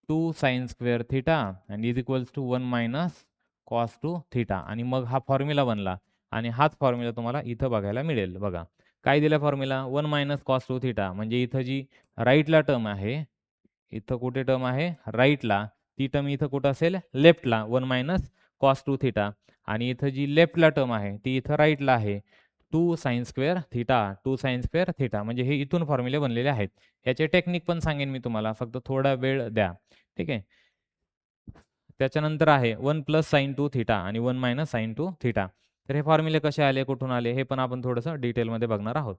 2 साइन स्क्वेअर थिटा आणि is equals to 1 minus cos 2 theta आणि मग हा फॉर्म्युला बनला आणि हाच फॉर्म्युला तुम्हाला इथं बघायला मिळेल. बघा काय दिलं फॉर्म्युला 1 मायनस कॉस 2 थिटा म्हणजे इथं जी राईटला टर्म आहे, इथं कुठे टर्म आहे राईटला, ती टर्म इथं कुठं असेल लेफ्टला 1 मायनस कॉस 2 थिटा आणि इथं जी लेफ्टला टर्म आहे ती इथं राईटला आहे 2 sine square theta. 2 sine square theta म्हणजे हे इथून फॉर्म्युले बनलेले आहेत. याचे टेक्निक पण सांगेन मी तुम्हाला फक्त थोडा वेळ द्या. ठीक आहे. त्याच्यानंतर आहे 1 प्लस साइन 2 थिटा आणि 1 मायनस साइन 2 थिटा. तर हे फॉर्म्युले कसे आले, कुठून आले हे पण आपण थोडंसं डिटेलमध्ये बघणार आहोत.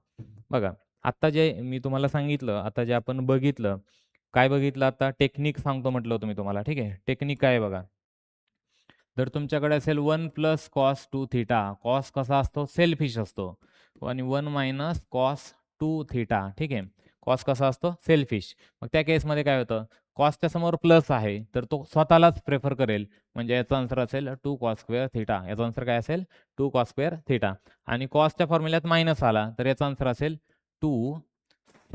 बघा, आत्ता जे मी तुम्हाला सांगितलं, आता जे आपण बघितलं, काय बघितलं आता टेक्निक सांगतो म्हटलं होतं मी तुम्हाला. ठीक आहे. टेक्निक काय आहे बघा. जर तुमच्याकडे असेल 1 प्लस कॉस 2 थिटा, कॉस कसा असतो? सेल्फिश असतो आणि 1 मायनस कॉस 2 थिटा. ठीक आहे. कॉस कसा असतो? सेल्फिश. मग त्या केसमध्ये काय होतं? कॉसच्या समोर प्लस आहे, तर तो स्वतःलाच प्रेफर करेल. म्हणजे याचा आन्सर असेल 2 कॉस स्क्वेअर थिटा. याचा आन्सर काय असेल? 2 कॉस स्क्वेअर थिटा. आणि कॉसच्या फॉर्म्युल्यात मायनस आला, तर याचा आन्सर असेल 2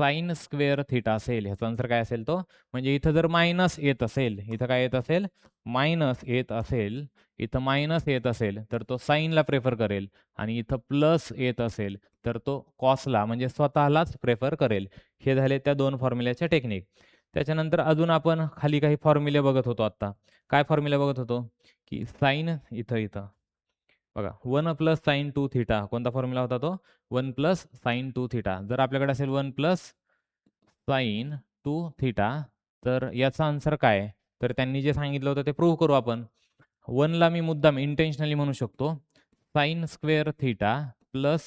साइन स्क्वेअर थिटा असेल, ह्याचा आन्सर काय असेल तो, म्हणजे इथं जर मायनस येत असेल, इथं काय येत असेल, मायनस येत असेल, इथं मायनस येत असेल तर तो साईनला प्रेफर करेल, आणि इथं प्लस येत असेल तर तो कॉसला म्हणजे स्वतःलाच प्रेफर करेल. हे झाले त्या दोन फॉर्म्युल्याच्या टेक्निक. त्याच्यानंतर अजून आपण खाली काही फॉर्म्युले बघत होतो आत्ता. काय फॉर्म्युला बघत होतो, की साइन इथं इथं बघा 1 प्लस साइन 2 थिटा कोणता फॉर्म्युला होता तो, 1 प्लस साइन 2 थिटा. जर आपल्याकडे असेल 1 प्लस साइन 2 थिटा तर याचा आन्सर काय, तर त्यांनी जे सांगितलं होतं ते प्रूव्ह करू आपण. 1ला मी मुद्दाम इंटेन्शनली म्हणू शकतो sign square theta plus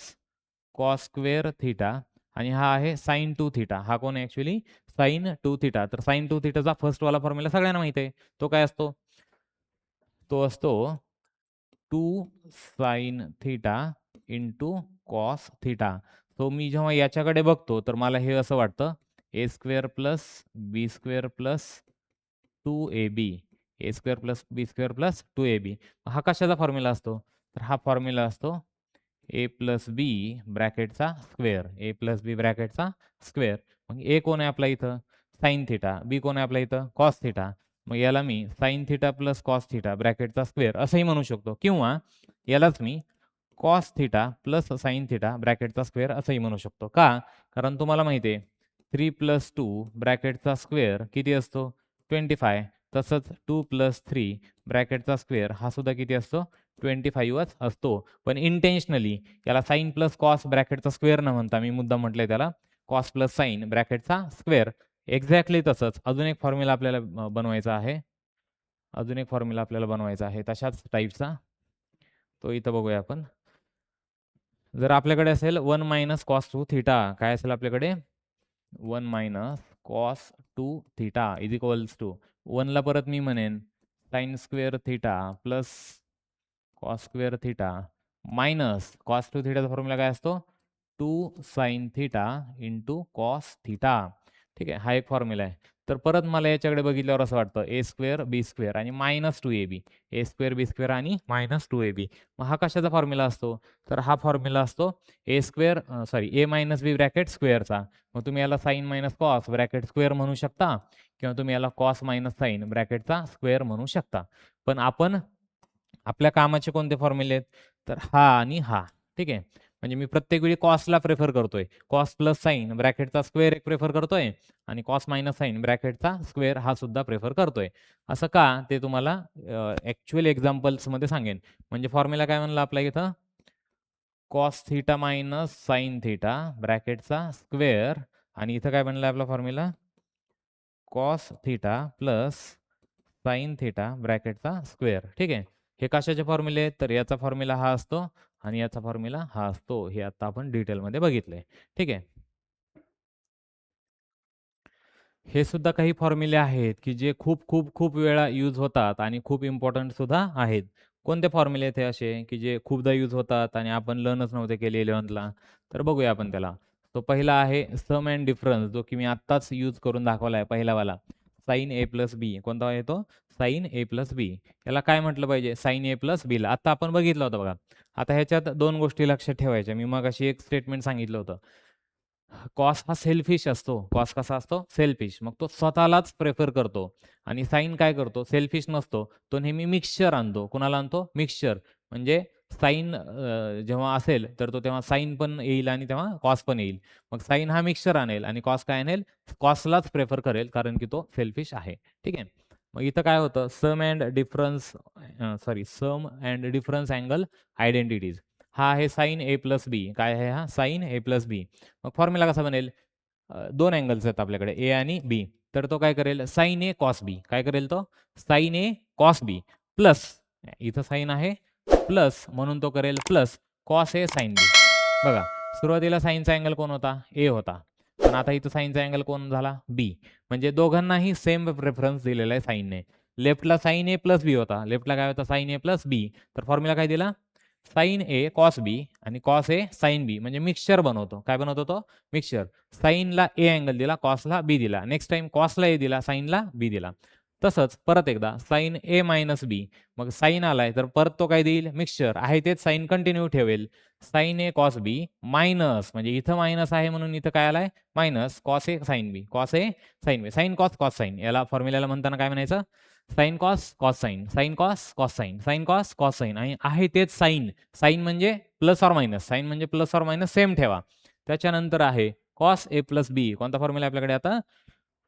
cos square theta, आणि हा आहे साइन 2 थिटा. हा कोण आहे ॲक्चुअली, साइन 2 थिटा. तर साइन 2 थिटाचा फर्स्टवाला फॉर्म्युला सगळ्यांना माहिती आहे. तो काय असतो, तो असतो 2 sine theta into cos theta. तो मी जेव्हा याच्याकडे बघतो तर मला हे असं वाटतं ए square plus B square plus 2ab, ए square plus B square plus 2ab. हा कशाचा फॉर्म्युला असतो, तर हा फॉर्म्युला असतो ए प्लस बी ब्रॅकेटचा स्क्वेअर, ए प्लस बी ब्रॅकेटचा स्क्वेअर. मग ए कोण आहे आपला इथं, साइन थिटा, बी कोण आहे आपला इथं, कॉस थिटा. मग याला मी sine theta plus cos theta ब्रॅकेटचा स्क्वेअर असंही म्हणू शकतो, किंवा यालाच मी cos theta plus sine theta ब्रॅकेटचा स्क्वेअर असंही म्हणू शकतो. का, कारण तुम्हाला माहिती आहे 3 प्लस 2 ब्रॅकेटचा स्क्वेअर किती असतो, 25. तसंच 2 प्लस 3 ब्रॅकेटचा स्क्वेअर हा सुद्धा किती असतो, 25च असतो. पण इंटेन्शनली याला साइन प्लस कॉस ब्रॅकेटचा स्क्वेअर न म्हणता मी मुद्दा म्हटलंय त्याला कॉस प्लस साइन ब्रॅकेटचा स्क्वेअर. एक्झॅक्टली तसंच अजून एक फॉर्म्युला आपल्याला बनवायचा आहे. अजून एक फॉर्म्युला आपल्याला बनवायचा आहे तशाच टाईपचा. तो इथं बघूया आपण. जर आपल्याकडे असेल 1 मायनस कॉस 2 थिटा, काय असेल आपल्याकडे 1 minus cos 2 theta is equals to 1ला परत मी म्हणेन sine square theta plus cos square theta minus cos 2 थिटाचा फॉर्म्युला काय असतो, 2 sine theta into cos theta. ठीक आहे, हा एक फॉर्म्युला आहे. तर परत मला याच्याकडे बघितल्यावर असं वाटतं ए स्क्वेअर बी स्क्वेअर आणि मायनस 2ab, ए स्क्वेअर बी स्क्वेअर आणि मायनस 2ab. मग हा कशाचा फॉर्म्युला असतो, तर हा फॉर्म्युला असतो A square A minus B bracket स्क्वेअरचा. मग तुम्ही याला sine minus cos bracket square म्हणू शकता, किंवा तुम्ही याला कॉस मायनस साइन ब्रॅकेटचा स्क्वेअर म्हणू शकता. पण आपण आपल्या कामाचे कोणते फॉर्म्युले आहेत, तर हा आणि हा. ठीक आहे, म्हणजे मी प्रत्येक वेळी कॉसला प्रेफर करतोय, कॉस प्लस साइन ब्रॅकेटचा स्क्वेअर एक प्रेफर करतोय, आणि कॉस मायनस साइन ब्रॅकेटचा स्क्वेअर हा सुद्धा प्रेफर करतोय. असं का, ते तुम्हाला ॲक्च्युअल एक्झाम्पल्समध्ये सांगेन. म्हणजे फॉर्म्युला काय म्हणला आपल्या इथं, cos theta minus sine theta ब्रॅकेटचा स्क्वेअर, आणि इथं काय बनला आपला formula, cos theta plus sine theta ब्रॅकेटचा स्क्वेअर. ठीक आहे, हे कशाचे फॉर्म्युले आहेत, तर याचा फॉर्म्युला हा असतो आणि याचा फॉर्म्युला हा असतो. हे आता आपण डिटेलमध्ये बघितलंय. ठीक आहे, हे सुद्धा काही फॉर्म्युले आहेत की जे खूप खूप खूप वेळा यूज होतात आणि खूप इम्पॉर्टंट सुद्धा आहेत. कोणते फॉर्म्युले आहेत हे असे की जे खूपदा यूज होतात आणि आपण लर्नच नव्हते केले 11th तर बघूया आपण त्याला. तो पहिला आहे सम अँड डिफरन्स, जो की मी आत्ताच यूज करून दाखवला आहे पहिलावाला. साइन ए प्लस बी कोणता आहे तो, साइन ए प्लस बी. याला काय म्हटलं पाहिजे, साइन ए प्लस बीला. आता आपण बघितलं होतं बघा. आता ह्याच्यात दोन गोष्टी लक्षात ठेवायच्या. मी मग अशी एक स्टेटमेंट सांगितलं होतं. कॉस हा सेल्फिश असतो. कॉस कसा असतो? सेल्फिश. मग तो स्वतःलाच प्रेफर करतो. आणि साइन काय करतो? सेल्फिश नसतो. तो नेहमी मिक्सचर आणतो. कुणाला आणतो? मिक्सचर. म्हणजे साइन जेव्हा असेल, तर तो तेव्हा साइन पण येईल आणि तेव्हा कॉस पण येईल. मग साइन हा मिक्सचर आणेल आणि कॉस काय आणेल? कॉसलाच प्रेफर करेल, कारण की तो सेल्फिश आहे. ठीक आहे. मग इथं काय होतं? सम अँड डिफरन्स अँगल आयडेंटिटीज. हा आहे साइन ए प्लस बी. काय आहे हा? साइन ए प्लस बी. मग फॉर्म्युला कसा बनेल? दोन अँगल्स आहेत आपल्याकडे ए आणि बी. तर तो काय करेल? साइन ए कॉस बी. काय करेल तो? Sign A cos B plus, इथं साइन आहे प्लस, म्हणून तो करेल प्लस कॉस ए साइन बी. बघा, सुरुवातीला साइनचा अँगल कोण होता? ए होता. पण आता इथं साइनचा अँगल कोण झाला? बी. म्हणजे दोघांनाही सेम प्रेफरन्स दिलेला आहे साइनने. लेफ्टला साइन ए प्लस बी होता. लेफ्टला काय होता? साइन ए प्लस बी. तर फॉर्म्युला काय दिला? साइन ए कॉस बी आणि कॉस ए साइन बी, म्हणजे मिक्सचर बनवतो. काय बनवतो तो? मिक्सचर. साइनला ए अँगल दिला, कॉसला बी दिला. नेक्स्ट टाइम कॉसला ए दिला, साइनला बी दिला. तसंच परत एकदा साइन ए मायनस बी. मग साइन आलाय तर परत तो काय देईल? मिक्सचर आहे तेच साइन कंटिन्यू ठेवेल. Sine A cos B minus म्हणजे इथं मायनस आहे म्हणून इथं काय आलाय? Minus cos A sine B. Cos A sine B. Sine cos cos sine. याला फॉर्म्युल्याला म्हणताना काय म्हणायचं? Sine cos cos sine. Sine cos cos sine. Sine cos cos sine आणि आहे तेच साइन. साइन म्हणजे प्लस ऑर मायनस. साइन म्हणजे प्लस ऑर मायनस सेम ठेवा. त्याच्यानंतर आहे कॉस ए प्लस बी. कोणता फॉर्म्युला आहे आपल्याकडे आता?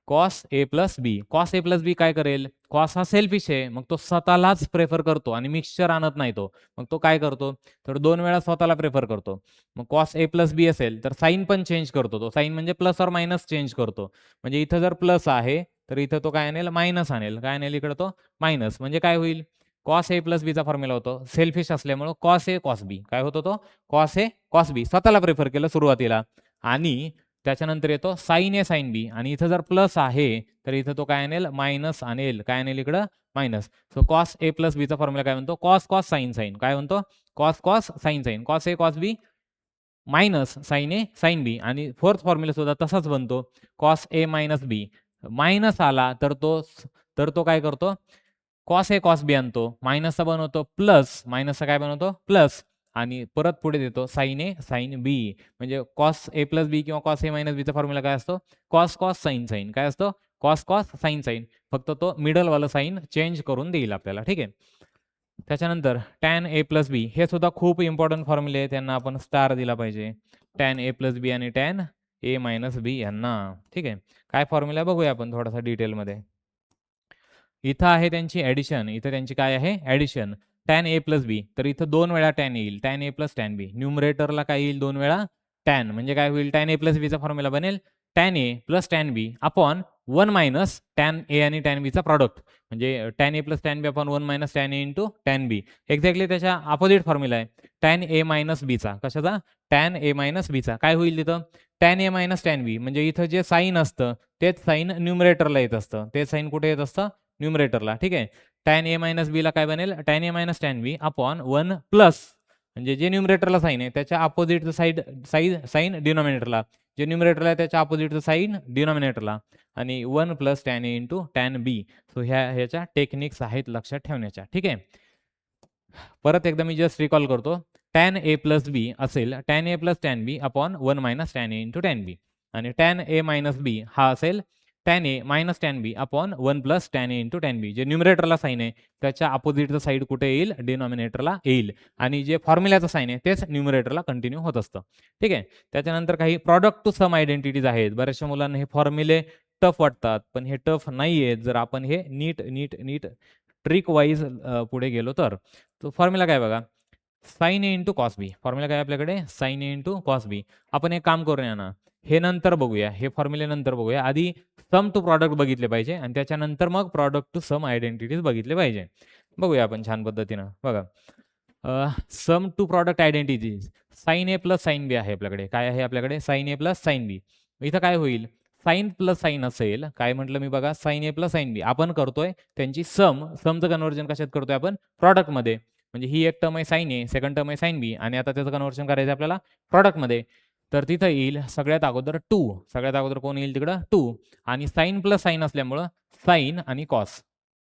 Cos A plus B. Cos A plus बी काय करेल? कॉस हा सेल्फिश आहे. मग तो स्वतःलाच प्रेफर करतो आणि मिक्सचर आणत नाही तो. मग तो काय करतो? तर 2 वेळा स्वतःला प्रेफर करतो. मग कॉस ए प्लस बी असेल तर साइन पण चेंज करतो तो. साइन म्हणजे प्लस ऑर मायनस चेंज करतो. म्हणजे इथं जर प्लस आहे तर इथं तो काय आणेल? मायनस आणेल. काय आणेल इकडं तो? मायनस. म्हणजे काय होईल? कॉस ए प्लस बीचा फॉर्म्युला होतो. सेल्फिश असल्यामुळं कॉस ए कॉस बी. काय होतो तो? कॉस ए कॉस बी. स्वतःला प्रेफर केलं सुरुवातीला आणि त्याच्यानंतर येतो साइन ए साइन बी आणि इथं जर प्लस आहे तर इथं तो काय आणेल? मायनस आणेल. काय आणेल इकडं? Minus. So cos A plus बीचा फॉर्म्युला काय म्हणतो? Cos cos sine sine. काय म्हणतो? Cos cos sine sine. Cos A cos B minus sine A sine B आणि फोर्थ फॉर्म्युला सुद्धा तसाच बनतो. Cos A minus B. Minus आला तर तो काय करतो? कॉस ए कॉस बी आणतो. मायनसचा बनवतो प्लस. मायनसचा काय बनवतो? प्लस आणि परत पुढे देतो साइन ए साइन बी. म्हणजे कॉस ए प्लस बी किंवा कॉस ए मायनस बीचा फॉर्म्युला काय असतो? Cos cos sine sine. काय असतो? Cos cos sine sine. फक्त तो मिडलवाला साइन चेंज करून देईल आपल्याला. ठीक आहे. त्याच्यानंतर टॅन ए प्लस बी हे सुद्धा खूप इम्पॉर्टंट फॉर्म्युले आहेत. त्यांना आपण स्टार दिला पाहिजे. टॅन ए प्लस बी आणि टॅन ए मायनस बी यांना. ठीक आहे. काय फॉर्म्युला बघूया आपण थोडासा डिटेलमध्ये. इथं आहे त्यांची ॲडिशन. इथं त्यांची काय आहे? ॲडिशन. टॅन ए प्लस बी. तर इथं 2 वेळा टॅन येईल. टॅन ए प्लस टॅन बी. न्यूमरेटरला काय येईल? 2 वेळा टॅन. म्हणजे काय होईल? टॅन ए प्लस बीचा फॉर्म्युला बनेल tan A plus tan B upon 1 minus tan A आणि टॅन बीचा प्रॉडक्ट. म्हणजे tan A plus tan B upon 1 minus tan A into tan B. Exactly त्याच्या अपोझिट फॉर्म्युला आहे. टॅन ए मायनस बीचा. कशाचा? Tan A minus बीचा. काय होईल तिथं? टॅन ए मायनस टॅन बी. म्हणजे इथं जे साइन असतं तेच साइन न्यूमरेटरला येत असतं. तेच साइन कुठे येत असतं? न्यूमरेटरला. ठीक आहे. टॅन ए मायनस बीला काय बनेल? Tan A minus tan B upon 1 plus म्हणजे जे न्यूमरेटरला साइन आहे त्याच्या अपोझिटचं साइन डिनॉमिनेटरला. जे न्यूमरेटरला आहे त्याच्या अपोझिटचं साइन डिनॉमिनेटरला आणि 1 plus tan A into tan B. So ह्याच्या टेक्निक्स आहेत लक्षात ठेवण्याच्या. ठीक आहे. परत एकदा मी जस्ट रिकॉल करतो. टॅन ए प्लस बी असेल tan A plus tan B upon 1 minus tan A into tan बी आणि टॅन ए मायनस बी हा असेल tan A minus tan B upon 1 plus tan A into tan बी. जे न्यूमरेटरला साइन आहे त्याच्या अपोजिटचं side कुठे येईल? डिनॉमिनेटरला येईल आणि जे फॉर्म्युल्याचं साइन आहे तेच न्यूमरेटरला कंटिन्यू होत असतं. ठीक आहे. त्याच्यानंतर काही प्रॉडक्ट टू सम आयडेंटिटीज आहेत. बऱ्याचशा मुलांना हे फॉर्म्युले टफ वाटतात पण हे टफ नाही आहेत जर आपण हे नीट नीट नीट ट्रिक वाईज पुढे गेलो तर. तो फॉर्म्युला काय बघा? साइन ए इंटू कॉस बी. फॉर्म्युला काय आपल्याकडे? साइन ए इंटू कॉस बी. आपण एक काम करूया ना, हे नंतर बघूया. हे फॉर्म्युले नंतर बघूया. आधी सम टू प्रॉडक्ट बघितले पाहिजे आणि त्याच्यानंतर मग प्रॉडक्ट टू सम आयडेंटिटीज बघितले पाहिजे. बघूया आपण छान पद्धतीनं. बघा. Sum to product identities. Sine A plus sine B आहे आपल्याकडे. काय आहे आपल्याकडे? Sine A plus sine B. इथं काय होईल? साइन प्लस साइन असेल. काय म्हटलं मी बघा? साइन ए प्लस साइन बी. आपण करतोय त्यांची समचं कन्व्हर्जन कशात करतोय आपण? प्रॉडक्टमध्ये. म्हणजे ही एक टर्म आहे साइन ए, सेकंड टर्म आहे साइन बी आणि आता त्याचं कन्व्हर्जन करायचं आपल्याला प्रॉडक्टमध्ये. तर तिथं येईल सगळ्यात अगोदर 2. सगळ्यात अगोदर कोण येईल तिकडं? 2 आणि साइन प्लस साइन असल्यामुळं साइन आणि कॉस.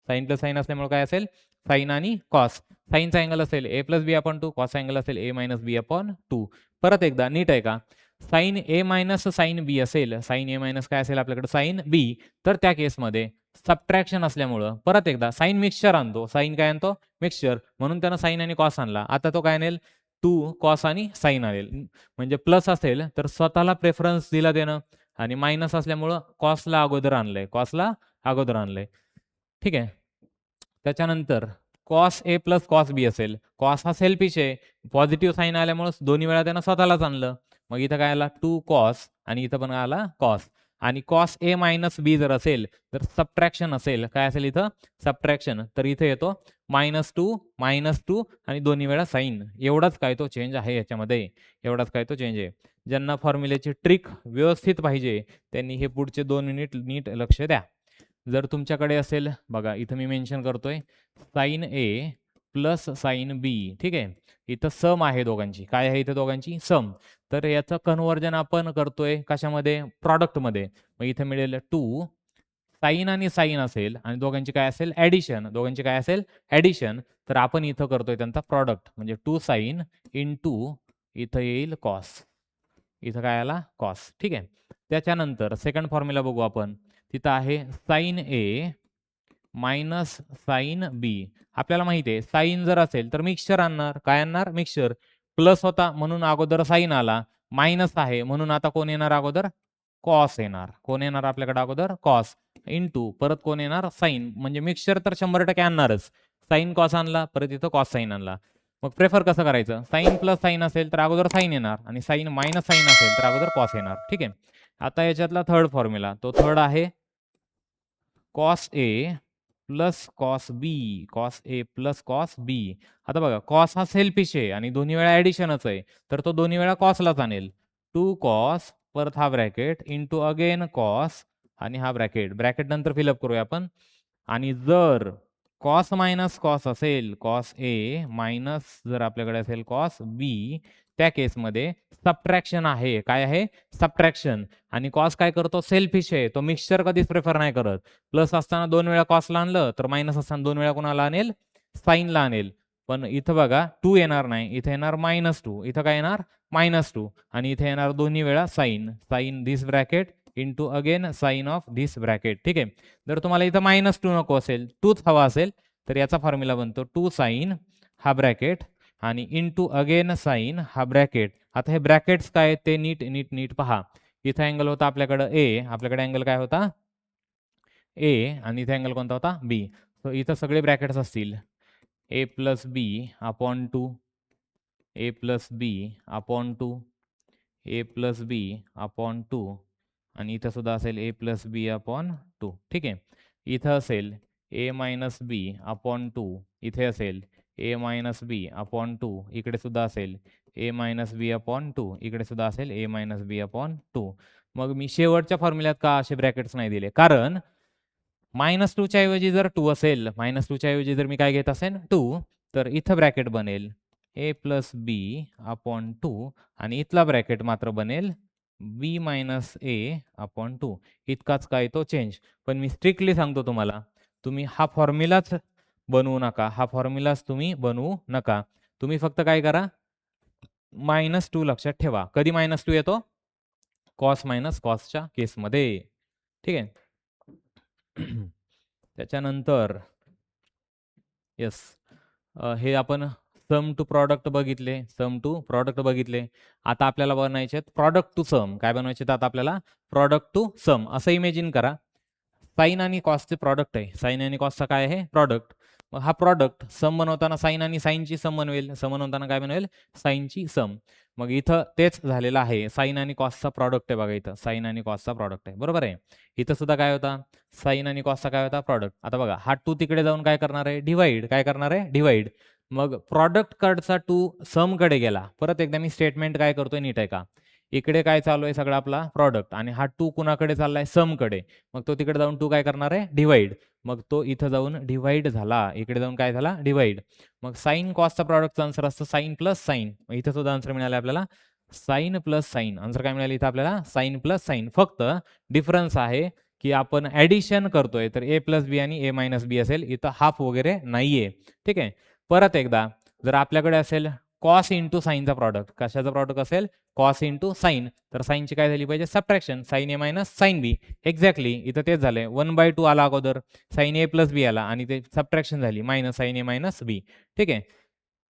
साइन प्लस साइन असल्यामुळे काय असेल? साइन आणि कॉस. साइनचा अँगल असेल ए प्लस बी अपॉन 2. कॉसचा अँगल असेल ए मायनस बी अपॉन 2. परत एकदा नीट आहे का? साइन ए मायनस साइन बी असेल. साइन ए मायनस काय असेल आपल्याकडे? Sine B. तर त्या केसमध्ये सबट्रॅक्शन असल्यामुळं परत एकदा साइन मिक्सचर आणतो. साइन काय आणतो? मिक्सचर. म्हणून त्यानं साइन आणि कॉस आणला. आता तो काय आणेल? 2 कॉस आणि साइन आणेल. म्हणजे प्लस असेल तर स्वतःला प्रेफरन्स दिला त्यानं आणि मायनस असल्यामुळं कॉसला अगोदर आणलंय. कॉसला अगोदर आणलंय. ठीक आहे. त्याच्यानंतर कॉस ए प्लस कॉस बी असेल. कॉस हा सेल्फिश आहे. पॉझिटिव्ह साइन आल्यामुळं दोन्ही वेळा त्यानं स्वतःलाच आणलं. मग इथं काय आला? 2 कॉस आणि इथं पण आला कॉस आणि कॉस ए मायनस बी जर असेल तर सबट्रॅक्शन असेल. काय असेल इथं? सबट्रॅक्शन. तर इथं येतो -2 आणि दोन्ही वेळा साइन. एवढाच काय तो चेंज आहे याच्यामध्ये. एवढाच काय तो चेंज आहे. ज्यांना फॉर्म्युल्याची ट्रिक व्यवस्थित पाहिजे त्यांनी हे पुढचे 2 मिनिट नीट लक्ष द्या. जर तुमच्याकडे असेल बघा इथं मी मेन्शन करतोय साइन ए प्लस साइन बी. ठीक आहे. इथं सम आहे दोघांची. काय आहे इथं दोघांची? सम. तर याचं कन्व्हर्जन आपण करतोय कशामध्ये? प्रॉडक्टमध्ये. मग इथं मिळेल 2 साईन आणि साईन असेल आणि दोघांची काय असेल ॲडिशन, दोघांची काय असेल ॲडिशन, तर आपण इथं करतोय त्यांचा प्रॉडक्ट म्हणजे 2 साईन इंटू इथं येईल कॉस. इथं काय आला कॉस. ठीक आहे. त्याच्यानंतर सेकंड फॉर्म्युला बघू आपण. तिथं आहे साइन ए मायनस साइन बी. आपल्याला माहिती आहे साइन जर असेल तर मिक्सचर आणणार. काय आणणार? मिक्सचर. प्लस होता म्हणून अगोदर साइन आला. मायनस आहे म्हणून आता कोण येणार अगोदर? कॉस येणार. कोण येणार आपल्याकडे अगोदर? कॉस. इंटू परत कोण येणार? साइन. म्हणजे मिक्सचर तर 100% आणणारच. साइन कॉस आणला, परत इथं कॉस साइन आणला. मग प्रेफर कसं करायचं? साइन प्लस साइन असेल तर अगोदर साइन येणार आणि साइन मायनस साइन असेल तर अगोदर कॉस येणार. ठीक आहे. आता याच्यातला थर्ड फॉर्म्युला, तो थर्ड आहे cos A plus cos B. Cos A plus cos बी. आता बघा कॉस हा सेल्फिश आहे आणि दोन्ही वेळा ॲडिशनच आहे, तर तो दोन्ही वेळा कॉसलाच आणेल. 2 कॉस परत हा ब्रॅकेट इंटू अगेन कॉस आणि हा ब्रॅकेट. ब्रॅकेट नंतर फिलअप करूया आपण. आणि जर कॉस मायनस कॉस असेल, कॉस ए मायनस जर आपल्याकडे असेल कॉस बी, त्या केसमध्ये सबट्रॅक्शन आहे. काय आहे? सबट्रॅक्शन. आणि कॉस काय करतो? सेल्फिश आहे. तो मिक्सचर कधीच प्रिफर नाही करत. प्लस असताना 2 वेळा कॉसला आणलं, तर मायनस असताना 2 वेळा कोणाला आणेल? साइनला आणेल. पण इथं बघा 2 येणार नाही. इथे येणार -2. इथं काय येणार? -2 आणि इथे येणार दोन्ही वेळा sine. Sine this bracket into again sine of this bracket. ठीक आहे. जर तुम्हाला इथं -2 नको असेल, 2च हवा असेल, तर याचा फॉर्म्युला बनतो 2 साइन हा ब्रॅकेट आणि इंटू अगेन साइन हा ब्रॅकेट. आता हे ब्रॅकेट्स काय ते नीट पहा. इथं अँगल होता आपल्याकडं ए, आपल्याकडे अँगल काय होता? ए आणि इथे अँगल कोणता होता? बी. सो इथं सगळे ब्रॅकेट्स असतील. ए प्लस बी अपॉन 2, ए प्लस बी अपॉन 2, ए प्लस बी अपॉन 2 आणि इथं सुद्धा असेल ए प्लस बी अपॉन 2. ठीक आहे. इथं असेल ए मायनस बी अपॉन 2, इथे असेल ए मायनस बी अपॉन 2, इकडे सुद्धा असेल ए मायनस बी अपॉन 2, इकडे सुद्धा असेल ए मायनस बी अपॉन 2. मग मी शेवटच्या फॉर्म्युल्यात का असे ब्रॅकेट्स नाही दिले? कारण -2 च्या ऐवजी जर 2 असेल, -2 च्या ऐवजी जर मी काय घेत असेन 2, तर इथं ब्रॅकेट बनेल ए प्लस बी अपॉन 2 आणि इथला ब्रॅकेट मात्र बनेल बी मायनस ए अपॉन 2. इतकाच काय तो चेंज. पण मी स्ट्रिक्टली सांगतो तुम्हाला, तुम्ही हा फॉर्म्युलाच बनवू नका. हा फॉर्म्युलाच तुम्ही बनवू नका. तुम्ही फक्त काय करा, -2 लक्षात ठेवा. कधी -2 येतो? कॉस मायनस कॉसच्या केसमध्ये. ठीक आहे. त्याच्यानंतर येस, हे आपण सम टू प्रॉडक्ट बघितले. सम टू प्रॉडक्ट बघितले. आता आपल्याला बनवायचे आहेत प्रॉडक्ट टू सम. काय बनवायचे आहेत आता आपल्याला? Product to some. असं इमेजिन करा, साइन आणि कॉसचे प्रॉडक्ट आहे. साइन आणि कॉसचा काय आहे? प्रॉडक्ट. मग हा प्रॉडक्ट सम बनवताना साइन आणि साइनची सम बनवेल. सम बनवताना काय बनवेल? साइनची सम. मग इथं तेच झालेलं आहे. साइन आणि कॉसचा प्रॉडक्ट आहे बघा इथं. साइन आणि कॉसचा प्रॉडक्ट आहे. बरोबर आहे. इथं सुद्धा काय होता? साइन आणि कॉसचा काय होता? प्रॉडक्ट. आता बघा हा 2 तिकडे जाऊन काय करणार आहे? डिव्हाइड. काय करणार आहे? डिव्हाइड. मग प्रॉडक्ट कडचा 2 सम कडे गेला. परत एकदा मी स्टेटमेंट काय करतोय नीट आहे का? इकडे काय चालू आहे सगळा आपला प्रॉडक्ट आणि हा 2 कुणाकडे चाललाय? सम कडे. मग तो तिकडे जाऊन 2 काय करणार आहे? डिव्हाइड. मग तो इथं जाऊन डिव्हाइड झाला. इकडे जाऊन काय झाला? डिव्हाइड. मग साइन कॉसचा प्रॉडक्टचा आन्सर असतं साइन प्लस साइन. मग इथं सुद्धा आन्सर मिळाला आपल्याला साइन प्लस साइन. आन्सर काय मिळालं इथं आपल्याला? Sine plus sine. फक्त डिफरन्स आहे की आपण ॲडिशन करतोय तर ए प्लस बी आणि ए मायनस बी असेल. इथं हाफ वगैरे नाहीये. ठीक आहे. परत एकदा जर आपल्याकडे असेल कॉस इंटू साइनचा प्रॉडक्ट. कशाचा प्रॉडक्ट असेल? Cos into sine. तर साइनची काय झाली पाहिजे? सबट्रॅक्शन. साइन ए मायनस साइन बी. एक्झॅक्टली इथं तेच झालंय. 1/2 आला अगोदर. साइन ए प्लस बी आला आणि ते सबट्रॅक्शन झाली मायनस साइन ए मायनस बी. ठीक आहे.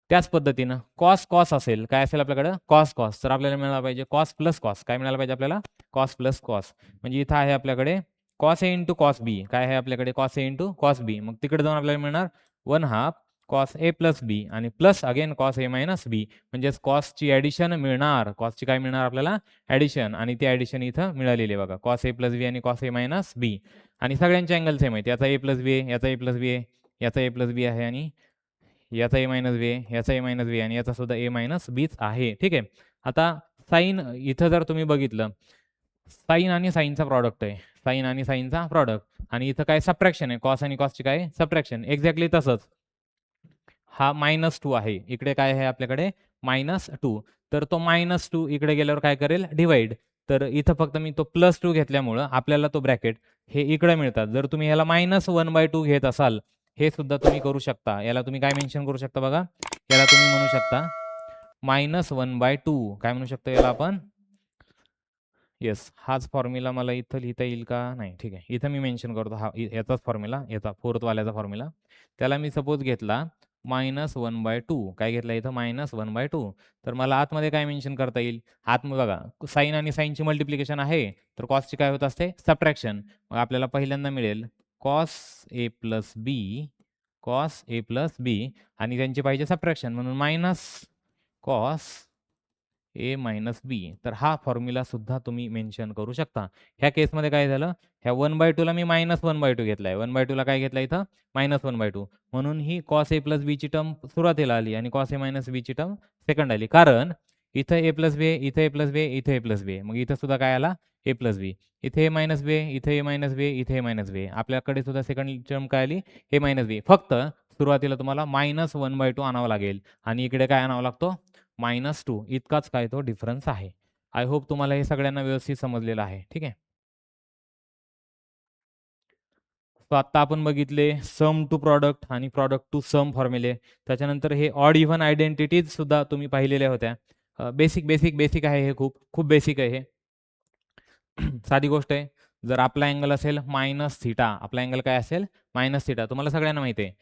त्याच पद्धतीनं कॉस कॉस असेल. काय असेल आपल्याकडं? Cos cos. तर आपल्याला मिळाला पाहिजे कॉस प्लस कॉस. काय मिळालं पाहिजे आपल्याला? Cos plus cos. म्हणजे इथं आहे आपल्याकडे कॉस ए इंटू कॉस बी. काय आहे आपल्याकडे? कॉस ए इंटू कॉस बी. मग तिकडे जाऊन आपल्याला मिळणार 1/2 कॉस ए प्लस बी आणि plus again cos A minus बी. म्हणजेच कॉसची ॲडिशन मिळणार. कॉसची काय मिळणार आपल्याला? ॲडिशन. आणि ती ॲडिशन इथं मिळालेली आहे बघा. कॉस ए प्लस बी आणि कॉस ए मायनस बी. आणि सगळ्यांचे अँगल सेम आहेत. याचा ए प्लस बी आहे, याचा ए प्लस बी आहे, याचा ए प्लस बी आहे आणि याचा ए मायनस बी आहे, याचा ए मायनस बी आहे आणि याचा सुद्धा ए मायनस बीच आहे. ठीक आहे. आता साइन इथं जर तुम्ही बघितलं, साइन आणि साइनचा प्रॉडक्ट आहे. साइन आणि साइनचा प्रॉडक्ट आणि इथं काय सबट्रॅक्शन आहे. कॉस आणि कॉसची काय? सबट्रॅक्शन. एक्झॅक्टली तसंच. हा -2 आहे. इकडे काय आहे आपल्याकडे? -2. तर तो -2 इकडे गेल्यावर काय करेल? डिव्हाइड. तर इथं फक्त मी तो +2 घेतल्यामुळं आपल्याला तो ब्रॅकेट हे इकडे मिळतात. जर तुम्ही ह्याला -1/2 घेत असाल, हे सुद्धा तुम्ही करू शकता. याला तुम्ही काय मेन्शन करू शकता बघा, याला तुम्ही म्हणू शकता -1/2 काय म्हणू शकतो याला आपण? येस, हाच फॉर्म्युला मला इथं लिहिता येईल का? नाही, ठीक आहे. इथं मी मेन्शन करतो हा याचाच फॉर्म्युला, याचा 4th वाल्याचा फॉर्म्युला. त्याला मी सपोज घेतला -1/2 काय घेतला इथं -1/2 तर मला आतमध्ये काय मेन्शन करता येईल? आतमध्ये बघा साइन आणि साइनची मल्टिप्लिकेशन आहे, तर कॉसची काय होत असते? सबट्रॅक्शन. मग आपल्याला पहिल्यांदा मिळेल cos A plus B cos A plus B आणि त्यांची पाहिजे सबट्रॅक्शन म्हणून minus cos A minus B. तर हा फॉर्म्युला सुद्धा तुम्ही मेन्शन करू शकता. ह्या केसमध्ये काय झालं? ह्या 1/2ला मी -1/2 घेतलाय. 1/2ला काय घेतला इथं? -1/2 म्हणून ही cos A प्लस बीची टर्म सुरुवातीला आली आणि cos A मायनस बीची टर्म सेकंड आली. कारण इथं A प्लस बी आहे, इथं A प्लस बी आहे, इथं A प्लस बी आहे. मग इथं सुद्धा काय आला? A प्लस बी. इथे A मायनस बी आहे, इथे A मायनस बी आहे, इथे A मायनस बी आहे. आपल्याकडे सुद्धा सेकंड टर्म काय आली? A मायनस बी. फक्त सुरुवातीला तुम्हाला -1/2 आणावं लागेल आणि इकडे काय आणावा लागतो? -2 इतकाच काय तो डिफरन्स आहे. आय होप तुम्हाला हे सगळ्यांना व्यवस्थित समजलेलं आहे. ठीक आहे. सो आता आपण बघितले सम टू प्रॉडक्ट आणि प्रॉडक्ट टू सम फॉर्म्युले. त्याच्यानंतर हे ऑड इव्हन आयडेंटिटीज सुद्धा तुम्ही पाहिलेल्या होत्या. बेसिक आहे हे खूप, खूप बेसिक आहे हे. साधी गोष्ट आहे. जर आपला अँगल असेल -θ आपला अँगल काय असेल? -θ तुम्हाला सगळ्यांना माहिती आहे.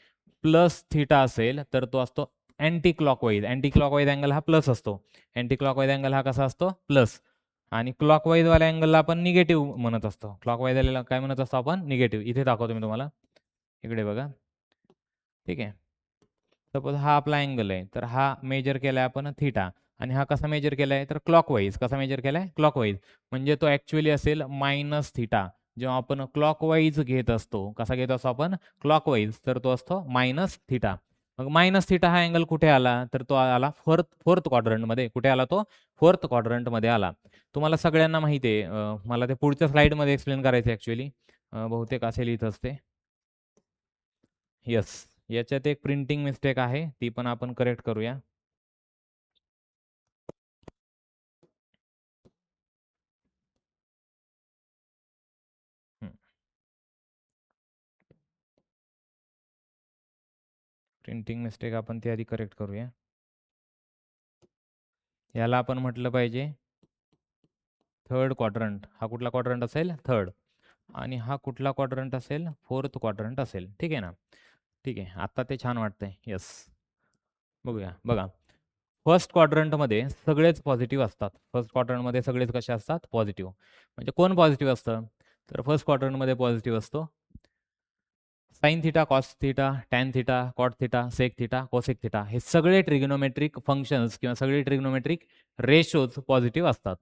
+θ असेल तर तो असतो anti clockwise. Anti clockwise angle हा प्लस असतो. अँटी क्लॉकवाईज अँगल हा कसा असतो? प्लस. आणि क्लॉकवाईजवाल्या अँगलला आपण निगेटिव्ह म्हणत असतो. क्लॉकवाईजवाल्याला काय म्हणत असतो आपण? निगेटिव्ह. इथे दाखवतो मी तुम्हाला. इकडे बघा. ठीक आहे. सपोज हा आपला अँगल आहे. तर हा मेजर केलाय आपण थीटा आणि हा कसा मेजर केलाय? तर क्लॉकवाईज. कसा मेजर केलाय? क्लॉकवाईज. म्हणजे तो ॲक्चुअली असेल -θ. जेव्हा आपण क्लॉकवाईज घेत असतो. कसा घेत असतो आपण? क्लॉकवाईज. तर तो असतो -θ. मग -θ हा अँगल कुठे आला? तर तो आला फोर्थ क्वाड्रंटमध्ये. कुठे आला तो? फोर्थ क्वाड्रंटमध्ये आला. तुम्हाला सगळ्यांना माहिती आहे मला ते पुढच्या स्लाईडमध्ये एक्सप्लेन करायचं ॲक्चुअली. बहुतेक असेल इथंच ते. येस. याच्यात एक प्रिंटिंग मिस्टेक आहे. ती पण आपण करेक्ट करूया. हं. प्रिंटिंग मिस्टेक आपण ती आधी करेक्ट करूया. याला आपण म्हटलं पाहिजे थर्ड क्वाड्रंट. हा कुठला क्वाड्रंट असेल? थर्ड. आणि हा कुठला क्वाड्रंट असेल? फोर्थ क्वाड्रंट असेल. ठीक आहे ना? ठीक आहे. आता ते छान वाटतंय. येस. बघूया. बघा. फर्स्ट क्वाड्रंटमध्ये सगळेच पॉझिटिव्ह असतात. फर्स्ट क्वाड्रंटमध्ये सगळेच कसे असतात? पॉझिटिव्ह. म्हणजे कोण पॉझिटिव्ह असतं? तर फर्स्ट क्वाड्रंटमध्ये पॉझिटिव्ह असतो sine theta, cos theta, tan theta, cot theta, sec theta, cosec theta हे सगळे ट्रिग्नोमेट्रिक फंक्शन्स किंवा सगळे ट्रिग्नोमेट्रिक रेशोज पॉझिटिव्ह असतात.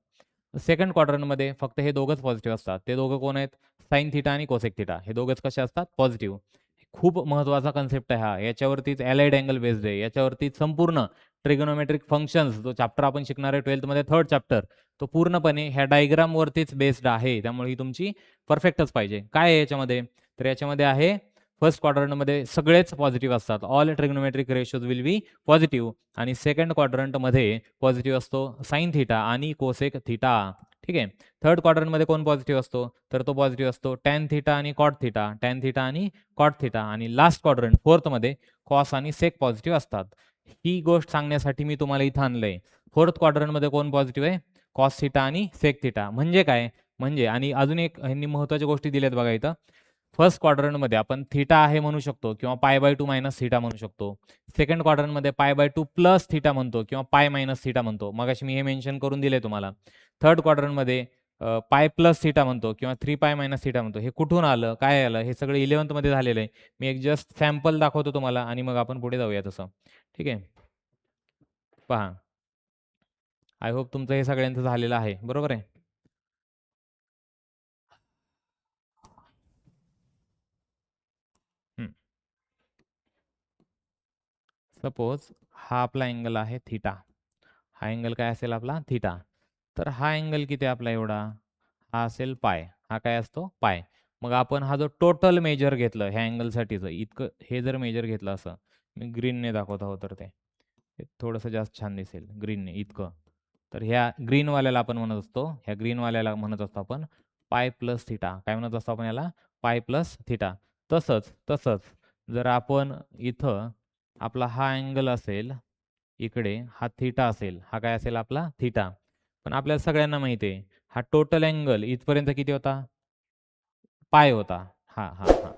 सेकंड क्वाड्रंटमध्ये फक्त हे दोघंच पॉझिटिव्ह असतात. ते दोघं कोण आहेत? साइन थीटा आणि कोसेक थीटा हे दोघंच कसे असतात? पॉझिटिव्ह. खूप महत्त्वाचा कन्सेप्ट आहे हा. याच्यावरतीच ॲलाइड अँगल बेस्ड आहे. याच्यावरतीच संपूर्ण ट्रिग्नोमेट्रिक फंक्शन्स जो चॅप्टर आपण शिकणार आहे 12th थर्ड चॅप्टर तो पूर्णपणे ह्या डायग्रामवरतीच बेस्ड आहे. त्यामुळे ही तुमची परफेक्टच पाहिजे. काय आहे याच्यामध्ये? तर याच्यामध्ये आहे फर्स्ट क्वाड्रंटमध्ये सगळेच पॉझिटिव्ह असतात. All trigonometric ratios will be positive आणि सेकंड क्वाड्रंटमध्ये पॉझिटिव्ह असतो साइन थीटा आणि कोसेक थीटा. ठीक आहे. थर्ड क्वाड्रंटमध्ये कोण पॉझिटिव्ह असतो? तर तो पॉझिटिव्ह असतो टॅन थीटा आणि कॉट थीटा, टॅन थीटा आणि कॉट थीटा आणि लास्ट क्वाड्रंट फोर्थमध्ये कॉस आणि सेक पॉझिटिव्ह असतात. ही गोष्ट सांगण्यासाठी मी तुम्हाला इथं आणलंय. फोर्थ क्वाड्रंटमध्ये कोण पॉझिटिव्ह आहे? कॉस थीटा आणि सेक थीटा. म्हणजे काय? म्हणजे आणि अजून एक ह्यांनी महत्त्वाच्या गोष्टी दिल्यात बघा इथं. फर्स्ट क्वाड्रंटमध्ये आपण थीटा आहे म्हणू शकतो किंवा π/2 मायनस थीटा म्हणू शकतो. सेकंड क्वाड्रंटमध्ये π/2 प्लस थीटा म्हणतो किंवा पाय मायनस थीटा म्हणतो. मगाशी मी हे मेन्शन करून दिले तुम्हाला. थर्ड क्वाड्रंटमध्ये पाय प्लस थीटा म्हणतो किंवा 3π मायनस थीटा म्हणतो. हे कुठून आलं? काय आलं? हे सगळं 11th झालेलं आहे. मी एक जस्ट सॅम्पल दाखवतो तुम्हाला आणि मग आपण पुढे जाऊया तसं. ठीक आहे. पहा. आय होप तुमचं हे सगळ्यांचं झालेलं आहे. बरोबर आहे? हं. सपोज हा आपला अँगल आहे थीटा. हा अँगल काय असेल आपला? थीटा. तर हा अँगल किती आपला एवढा? हा असेल पाय. हा काय असतो? पाय. मग आपण हा जो टोटल मेजर घेतलं ह्या अँगलसाठीचं इतकं हे जर मेजर घेतलं असं, मी ग्रीनने दाखवत आहो तर ते थोडंसं जास्त छान दिसेल ग्रीनने इतकं. तर ह्या ग्रीनवाल्याला आपण म्हणत असतो, ह्या ग्रीनवाल्याला म्हणत असतो आपण पाय प्लस थिटा. काय म्हणत असतो आपण याला? पाय प्लस थिटा. तसंच जर आपण इथं आपला हा अँगल असेल, इकडे हा थिटा असेल, हा काय असेल आपला थिटा. पण आपल्याला सगळ्यांना माहिती आहे, हा टोटल अँगल इथपर्यंत किती होता? पाय होता. हां, हां, हां.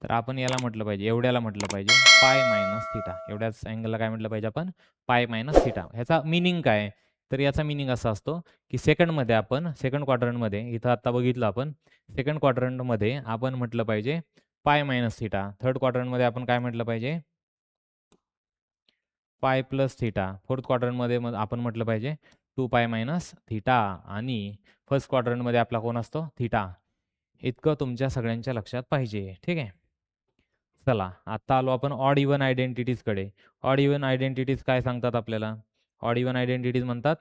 तर आपण याला म्हटलं पाहिजे, एवढ्याला म्हटलं पाहिजे पाय मायनस थिटा. एवढ्याच अँगलला काय म्हटलं पाहिजे आपण? पाय मायनस थिटा. ह्याचा मीनिंग काय आहे? तर याचा मीनिंग असा असतो, की सेकंडमध्ये आपण सेकंड क्वाड्रंटमध्ये इथं आता बघितलं आपण, सेकंड क्वाड्रंटमध्ये आपण म्हटलं पाहिजे पाय मायनस थिटा. थर्ड क्वाड्रंटमध्ये आपण काय म्हटलं पाहिजे? पाय प्लस थिटा. फोर्थ क्वाड्रंटमध्ये मग आपण म्हटलं पाहिजे 2 पाय मायनस थिटा आणि फर्स्ट क्वाड्रंटमध्ये आपला कोण असतो? थिटा. इतकं तुमच्या सगळ्यांच्या लक्षात पाहिजे. ठीक आहे. चला, आता आलो आपण ऑड इव्हन आयडेंटिटीजकडे. ऑड इव्हन आयडेंटिटीज काय सांगतात आपल्याला? ऑड इव्हन आयडेंटिटीज म्हणतात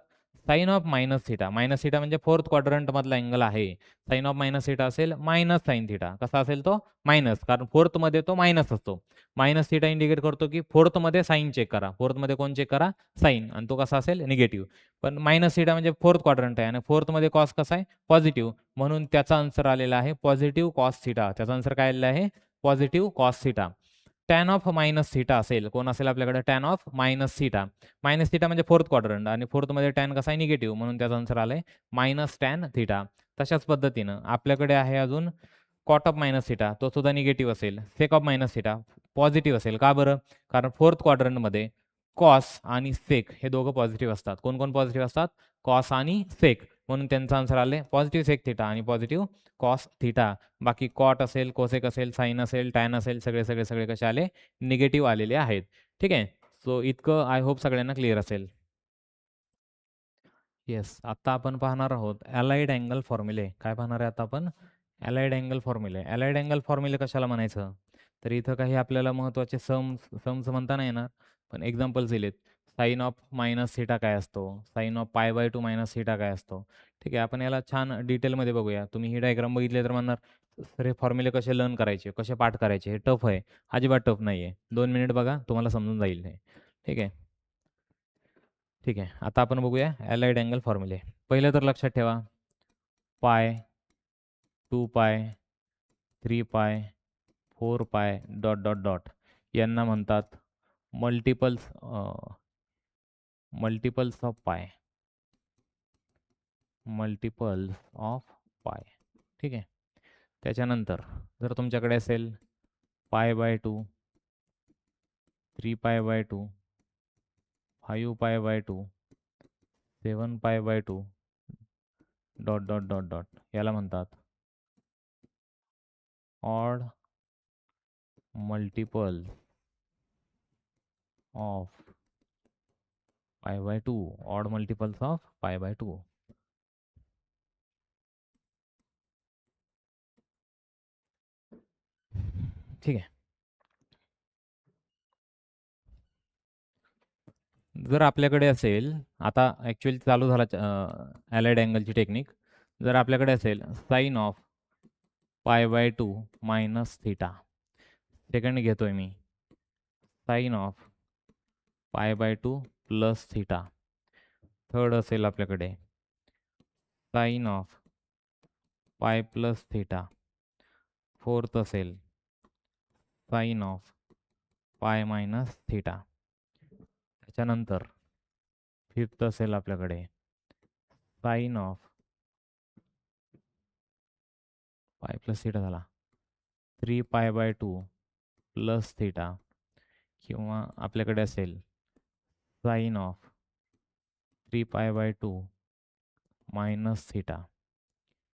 sine of minus theta. Minus theta म्हणजे फोर्थ क्वाड्रंटमधला अँगल आहे. साइन ऑफ मायनस थिटा असेल मायनस साइन थिटा. कसा असेल तो? मायनस. कारण फोर्थमध्ये तो मायनस असतो. मायनस थिटा इंडिकेट करतो की फोर्थमध्ये साइन चेक करा. फोर्थमध्ये कोण चेक करा? साइन. आणि तो कसा असेल? निगेटिव्ह. पण मायनस थिटा म्हणजे फोर्थ क्वाड्रंट आहे आणि फोर्थमध्ये कॉस कसा आहे? पॉझिटिव्ह. म्हणून त्याचा आन्सर आलेला आहे पॉझिटिव्ह कॉस थिटा. त्याचा आन्सर काय आलेला आहे? Positive cos theta. Tan of minus theta असेल. कोण असेल आपल्याकडे? Tan of minus theta. Minus theta म्हणजे फोर्थ क्वाड्रंट आणि फोर्थमध्ये टॅन कसा आहे? निगेटिव्ह. म्हणून त्याचा आन्सर आलाय मायनस टॅन थिटा. तशाच पद्धतीनं आपल्याकडे आहे अजून कॉट ऑफ मायनस थिटा. तो सुद्धा निगेटिव्ह असेल. Sake of minus theta positive असेल. का बरं? कारण फोर्थ क्वाड्रंटमध्ये कॉस आणि सेक हे दोघं पॉझिटिव्ह असतात. कोण पॉझिटिव्ह असतात? कॉस आणि सेक. म्हणून त्यांचा आन्सर आले पॉझिटिव्ह सेक थिटा आणि पॉझिटिव्ह कॉस थिटा. बाकी कॉट असेल, कोसेक असेल, साइन असेल, टॅन असेल, सगळे कसे आले? निगेटिव्ह आलेले आहेत. ठीक आहे. सो इतकं आय होप सगळ्यांना क्लिअर असेल. येस. आता आपण पाहणार आहोत अलाइड अँगल फॉर्म्युले. काय पाहणार आहे आता आपण? अलाइड अँगल फॉर्म्युले. अलाइड अँगल फॉर्म्युले कशाला म्हणायचं? तर इथं काही आपल्याला महत्त्वाचे सम्स म्हणता नाही येणार, पण एक्झाम्पल्स दिलेत. साइन ऑफ मायनस थिटा काय असतो? Sine of pi by 2 minus theta काय असतो? ठीक आहे. आपण याला छान डिटेलमध्ये बघूया. तुम्ही ही डायग्राम बघितली तर म्हणणार, "सर हे फॉर्म्युले कसे लर्न करायचे? कसे पाठ करायचे? हे टफ आहे." अजिबात टफ नाही आहे. 2 मिनिट बघा, तुम्हाला समजून जाईल हे. ठीक आहे. ठीक आहे. आता आपण बघूया अलाइड अँगल फॉर्म्युले. पहिलं तर लक्षात ठेवा, पाय, 2 पाय, 3 पाय, 4 पाय, डॉट यांना म्हणतात मल्टिपल्स मल्टिपल्स ऑफ पाय. मल्टिपल्स ऑफ पाय. ठीक आहे. त्याच्यानंतर जर तुमच्याकडे असेल पाय बाय 2, 3 पाय बाय 2, 5 पाय बाय 2, 7 पाय बाय 2, डॉट याला म्हणतात odd multiple of pi by 2. Odd multiples of pi by 2. ठीक आहे. जर आपल्याकडे असेल, आता ॲक्च्युअली चालू झाला अलाइड अँगलची टेक्निक. जर आपल्याकडे असेल sine of pi by 2 minus theta. Second घेतोय मी. Sine of pi by 2 plus theta. Third असेल आपल्याकडे sine of pi plus theta. Fourth असेल sine of pi minus theta. त्याच्यानंतर फिफ्थ असेल आपल्याकडे sine of pi plus theta झाला 3 पाय बाय 2 प्लस थिटा. किंवा आपल्याकडे असेल साइन ऑफ 3 पाय बाय 2 मायनस थिटा.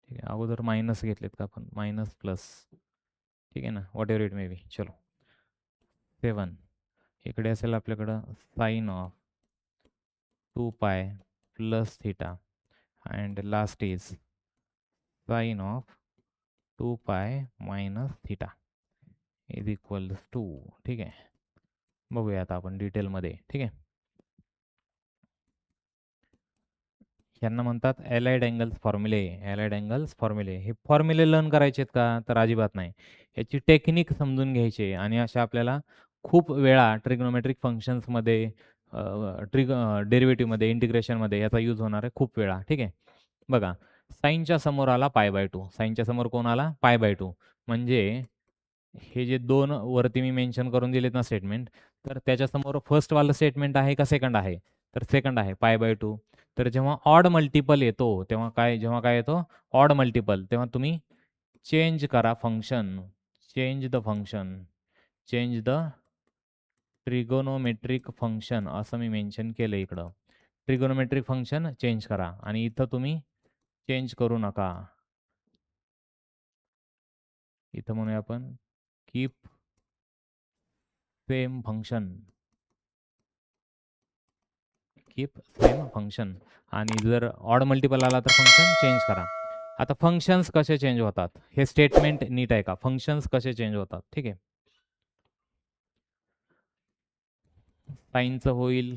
ठीक आहे. अगोदर मायनस घेतलेत का आपण? Minus plus. ठीक आहे ना, whatever it may be. चलो 7. इकडे असेल आपल्याकडं sine of 2 pi plus theta and last is sine of 2 pi minus theta is equals to. ठीक आहे. बघूया आता आपण डिटेलमध्ये. ठीक आहे. यांना म्हणतात अलाइड अँगल्स फॉर्म्युले. अलाइड अँगल्स फॉर्म्युले. हे फॉर्म्युले लर्न करायचे आहेत का? तर अजिबात नाही. याची टेक्निक समजून घ्यायची आणि अशा आपल्याला खूप वेळा ट्रिग्नोमेट्रिक फंक्शन्समध्ये डेरिव्हेटिव्हमध्ये इंटिग्रेशनमध्ये याचा यूज होणार आहे खूप वेळा. ठीक आहे. बघा, साईनच्या समोर आला π/2, साईनच्या समोर कोण आला π/2, म्हणजे हे जे दोन वरती मी मेन्शन करून दिलेत ना स्टेटमेंट, तर त्याच्यासमोर फर्स्टवालं स्टेटमेंट आहे का सेकंड आहे? तर सेकंड आहे π/2. तर जेव्हा ऑड मल्टिपल येतो जेव्हा काय येतो ऑड मल्टिपल, तेव्हा तुम्ही चेंज करा function, change the function, change the trigonometric function असं मी मेन्शन केलं इकडं. ट्रिगोनोमेट्रिक फंक्शन चेंज करा आणि इथं तुम्ही चेंज करू नका. इथं म्हणूया आपण keep same function, keep same function, आणि जर ऑड मल्टिपल आला तर फंक्शन चेंज करा. आता फंक्शन्स कसे चेंज होतात हे स्टेटमेंट नीट आहे का? फंक्शन्स कसे चेंज होतात? ठीक आहे. साईनचं होईल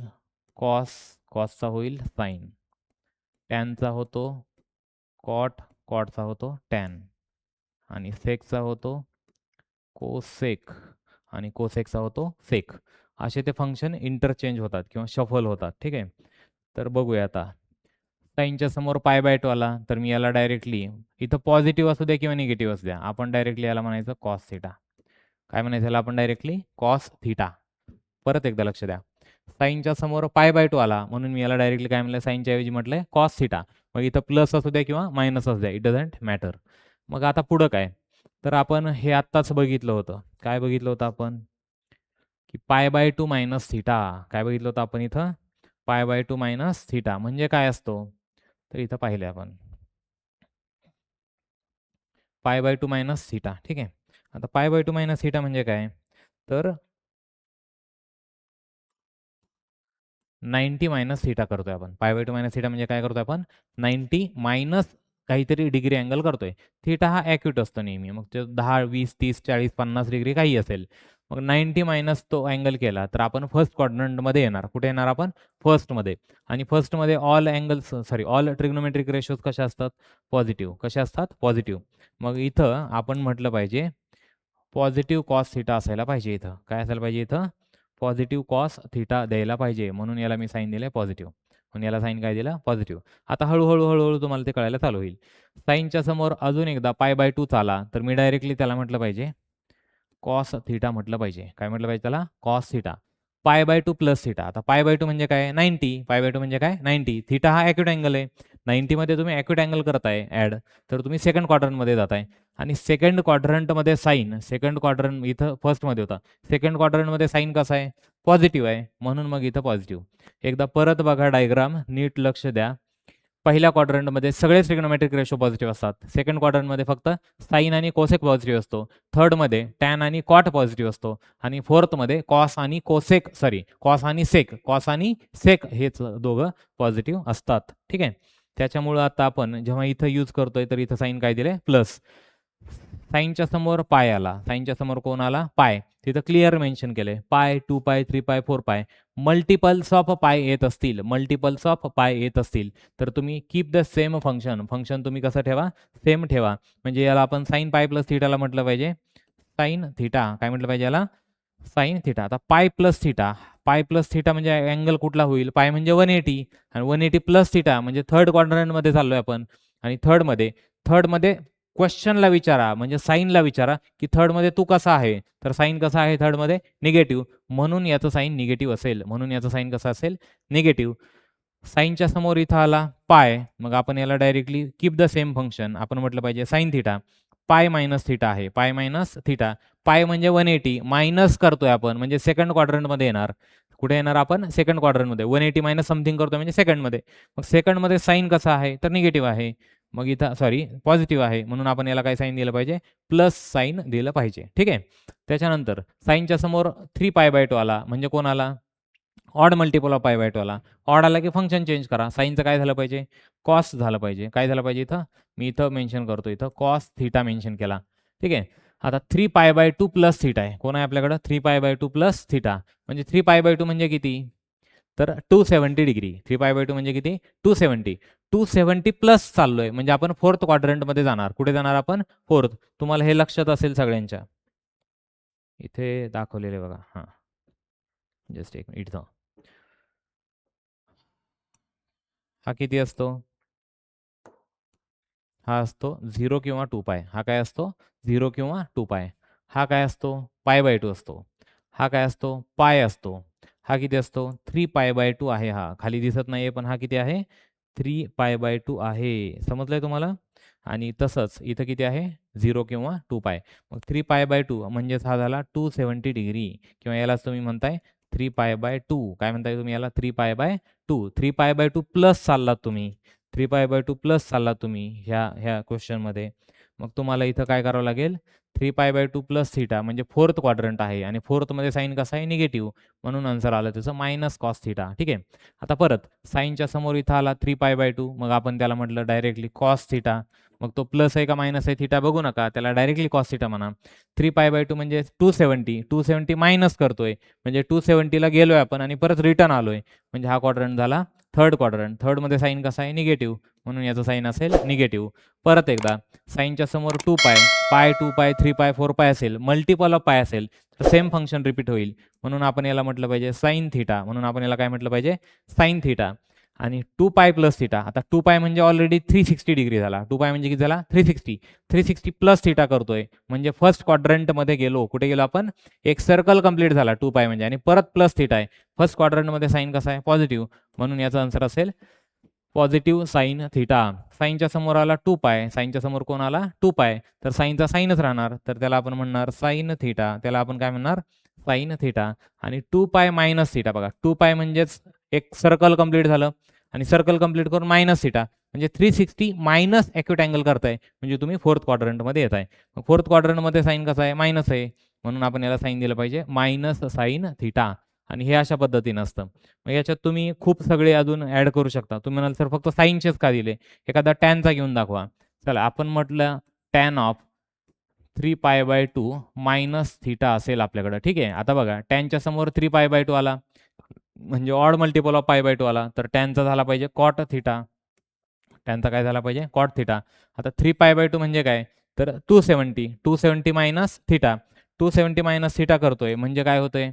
कॉस, कॉसचा होईल साईन, टॅनचा होतो कॉट, कॉटचा होतो टॅन, आणि सेकचा होतो कोसेक, आणि कोसेकचा होतो सेक. असे ते फंक्शन इंटरचेंज होतात किंवा शफल होतात. ठीक आहे. तर बघूया आता. साईनच्या समोर π/2 आला तर मी याला डायरेक्टली इथं पॉझिटिव्ह असू द्या किंवा निगेटिव्ह असू द्या, आपण डायरेक्टली याला म्हणायचं कॉस थिटा. काय म्हणायचं याला आपण डायरेक्टली कॉस थिटा. परत एकदा लक्ष द्या. साईनच्या समोर π/2 आला म्हणून मी याला डायरेक्टली काय म्हणलं, साईनच्या ऐवजी म्हटलंय कॉस थिटा. मग इथं प्लस असू द्या किंवा मायनस असू द्या, इट डझंट मॅटर. मग आता पुढं काय, तर आपण हे आत्ताच बघितलं होतं. काय बघितलं होतं आपण, की π/2 मायनस थिटा. काय बघितलं होतं आपण इथं, π/2 मायनस थिटा म्हणजे काय असतो, तर इथं पाहिले आपण π/2 मायनस थिटा. ठीक आहे. आता π/2 मायनस थिटा म्हणजे काय, तर 90 मायनस थिटा करतोय आपण. π/2 मायनस थिटा म्हणजे काय करतोय आपण, 90 मायनस काहीतरी डिग्री अँगल करतोय. थिटा हा ॲक्यूट असतो नेहमी. मग ते 10, 20, 30, 40, 50 डिग्री काही असेल. मग 90 मायनस तो अँगल केला तर आपण फर्स्ट क्वाड्रंटमध्ये येणार. कुठे येणार आपण, फर्स्टमध्ये. आणि फर्स्टमध्ये all angles sorry all trigonometric ratios कशा असतात, पॉझिटिव्ह. कशा असतात, पॉझिटिव्ह. मग इथं आपण म्हटलं पाहिजे पॉझिटिव्ह कॉस थिटा असायला पाहिजे. इथं काय असायला पाहिजे, इथं पॉझिटिव्ह कॉस थिटा द्यायला पाहिजे. म्हणून याला मी साईन दिलं पॉझिटिव्ह. म्हणून याला साईन काय दिलं, पॉझिटिव्ह. आता हळूहळू तुम्हाला ते कळायला चालू होईल. साईनच्या समोर अजून एकदा π/2 आला तर मी डायरेक्टली त्याला म्हटलं पाहिजे कॉस थिटा म्हटलं पाहिजे. काय म्हटलं पाहिजे त्याला, कॉस थिटा. π/2 plus theta. आता π/2 म्हणजे काय, 90. π/2 म्हणजे काय, 90. थिटा हा ॲक्यूट अँगल आहे. 90 मध्ये तुम्ही ॲक्यूट अँगल करताय ॲड, तर तुम्ही सेकंड क्वाड्रंटमध्ये जाताय. आणि सेकंड क्वाड्रंटमध्ये साईन, सेकंड क्वाड्रंट इथं फर्स्टमध्ये होता. सेकंड क्वाड्रंटमध्ये साईन कसा आहे, पॉझिटिव्ह आहे. म्हणून मग इथं पॉझिटिव्ह. एकदा परत बघा डायग्राम, नीट लक्ष द्या. पहिल्या क्वाड्रंटमध्ये सगळे ट्रिग्नोमेट्रिक रेशो पॉझिटिव्ह असतात. सेकंड क्वाड्रंटमध्ये फक्त साईन आणि कोसेक पॉझिटिव्ह असतो. थर्डमध्ये टॅन आणि कॉट पॉझिटिव्ह असतो. आणि फोर्थमध्ये कॉस आणि सेक हेच दोघं पॉझिटिव्ह असतात. ठीक आहे. त्याच्यामुळं आता आपण जेव्हा इथं यूज करतोय तर इथं साईन काय दिले, प्लस. साईनच्या समोर पाय आला, साईनच्या समोर कोण आला, पाय. तिथं क्लिअर मेन्शन केलंय पाय, 2π, 3π, 4π. मल्टिपल्स ऑफ पाय येत असतील, मल्टिपल्स ऑफ पाय येत असतील तर तुम्ही keep the same function, function तुम्ही कसं ठेवा, सेम ठेवा. म्हणजे याला आपण साईन पाय प्लस थिटाला म्हटलं पाहिजे साईन थिटा. काय म्हटलं पाहिजे याला, साईन थिटा. आता pi plus theta, pi plus theta म्हणजे अँगल कुठला होईल, पाय म्हणजे 180, आणि 180 प्लस थिटा म्हणजे थर्ड क्वाड्रंटमध्ये चाललोय आपण. आणि थर्डमध्ये क्वेश्चनला विचारा, म्हणजे साईनला विचारा की थर्डमध्ये तू कसा आहे, तर साईन कसा आहे थर्डमध्ये, निगेटिव्ह. म्हणून याचं साईन निगेटिव्ह असेल. म्हणून याचं साईन कसं असेल, निगेटिव्ह. साईनच्या समोर इथं आला पाय, मग आपण याला directly keep the same function आपण म्हटलं पाहिजे sine theta. Pi minus theta आहे, पाय मायनस थिटा. पाय म्हणजे 180, मायनस करतोय आपण म्हणजे सेकंड क्वाड्रंटमध्ये येणार. कुठे येणार आपण, सेकंड क्वाड्रंटमध्ये. 180 मायनस समथिंग करतोय म्हणजे सेकंडमध्ये. मग सेकंडमध्ये साईन कसा आहे, तर निगेटिव्ह आहे. मग इथं सॉरी पॉझिटिव्ह आहे. म्हणून आपण याला काय साईन दिलं पाहिजे, प्लस साईन दिलं पाहिजे. ठीक आहे. त्याच्यानंतर साईनच्या समोर 3π/2 आला म्हणजे कोण आला, ऑड मल्टिपल ऑफ π/2 आला. ऑड आला की फंक्शन चेंज करा. साईनचं काय झालं पाहिजे, कॉस झालं पाहिजे. काय झालं पाहिजे इथं, मी इथं मेन्शन करतो, इथं कॉस थिटा मेन्शन केला. ठीक आहे. आता 3π/2 प्लस थिटा आहे. कोण आहे आपल्याकडं, 3π/2 प्लस थिटा. म्हणजे 3π/2 म्हणजे किती, तर 270 डिग्री. 3π/2 म्हणजे किती, 270. 270 प्लस चाललोय म्हणजे आपण फोर्थ क्वाड्रंटमध्ये जाणार. कुठे जाणार आपण, फोर्थ. तुम्हाला हे लक्षात असेल सगळ्यांच्या, इथे दाखवलेले बघा. हां, जस्ट एक मिनिट इथं. हा किती असतो? हा असतो 0 किंवा 2 पाय. हा काय असतो? 0 किंवा 2 पाय. हा काय असतो? पाय/2 असतो. हा काय असतो? पाय असतो. हा किती असतो? 3 पाय/2 आहे हा. खाली दिसत नाहीये, पण हा किती आहे? 3 पाय/2 आहे. समजलंय तुम्हाला? आणि तसंच इथं किती आहे? 0 किंवा 2 पाय. मग 3 पाय/2 म्हणजेच हा झाला 270 डिग्री किंवा यालाच तुम्ही म्हणताय 3 पाय/2. काय म्हणताय तुम्ही याला? 3 पाय/2. 3 पाय/2 प्लस चाललात तुम्ही. 3π/2 प्लस चाललात तुम्ही ह्या क्वेश्चनमध्ये. मग तुम्हाला इथं काय करावं लागेल? 3π/2 प्लस थिटा म्हणजे फोर्थ क्वाड्रंट आहे आणि फोर्थमध्ये साइन कसा आहे? निगेटिव्ह. म्हणून आन्सर आलं त्याचं मायनस कॉस थिटा. ठीक आहे. आता परत साइनच्या समोर इथं आला 3π/2 मग आपण त्याला म्हटलं डायरेक्टली कॉस थिटा. मग तो प्लस आहे का मायनस आहे थिटा बघू नका. त्याला डायरेक्टली कॉस थिटा म्हणा. 3π/2 म्हणजे 270. 270 मायनस करतोय. म्हणजे 270ला गेलोय आपण आणि परत रिटर्न आलोय. म्हणजे हा क्वाड्रंट झाला थर्ड क्वाड्रंट. थर्डमध्ये साइन कसा आहे? निगेटिव्ह. म्हणून याचं साइन असेल निगेटिव्ह. परत एकदा साइनच्या समोर 2 पाय, पाय 2 पाय, 3 पाय, 4 पाय असेल, मल्टिपल ऑफ पाय असेल, तर सेम फंक्शन रिपीट होईल. म्हणून आपण याला म्हटलं पाहिजे साइन थिटा. म्हणून आपण याला काय म्हटलं पाहिजे? Sine theta. आणि 2 पाय प्लस थिटा. आता 2 पाय म्हणजे ऑलरेडी 360 डिग्री झाला. 2 पाय म्हणजे किती झाला? 360. 360 प्लस थिटा करतोय. म्हणजे फर्स्ट क्वाड्रंटमध्ये गेलो. कुठे गेलो आपण? एक सर्कल कंप्लीट झाला 2 पाय म्हणजे आणि परत प्लस थिटा आहे. फर्स्ट क्वाड्रंटमध्ये साइन कसा आहे? पॉझिटिव्ह. म्हणून याचा आन्सर असेल पॉझिटिव्ह साइन थिटा. साइनच्या समोर आला 2 पाय. साइनच्या समोर कोण आला? 2 पाय. तर साइनचा साइनच राहणार. तर त्याला आपण म्हणणार साइन थिटा. त्याला आपण काय म्हणणार? Sine theta. आणि 2 पाय मायनस थिटा बघा. 2 पाय म्हणजेच एक सर्कल कंप्लीट झालं आणि सर्कल कंप्लीट करून मायनस थिटा म्हणजे 360 मायनस ॲक्यूट अँगल करताय. म्हणजे तुम्ही फोर्थ क्वाड्रंटमध्ये येताय. फोर्थ क्वाड्रंटमध्ये साइन कसा आहे? मायनस आहे. म्हणून आपण याला साइन दिलं पाहिजे मायनस साइन थिटा. आणि हे अशा पद्धतीनं असतं. मग याच्यात तुम्ही खूप सगळे अजून ॲड करू शकता. तुम्ही म्हणाल सर फक्त साइनचेच का दिले? एखादा टॅनचा घेऊन दाखवा. चला आपण म्हटलं टॅन ऑफ 3π/2 मायनस थिटा असेल आपल्याकडं. ठीक आहे. आता बघा टॅनच्या समोर 3π/2 आला. म्हणजे ऑड मल्टिपल ऑफ π/2 आला. तर टॅनचा झाला पाहिजे कॉट थिटा. टॅनचा काय झाला पाहिजे? Cot theta. आता 3π/2 म्हणजे काय? तर 270. 270 मायनस थिटा. 270 मायनस थिटा करतोय म्हणजे काय होतंय?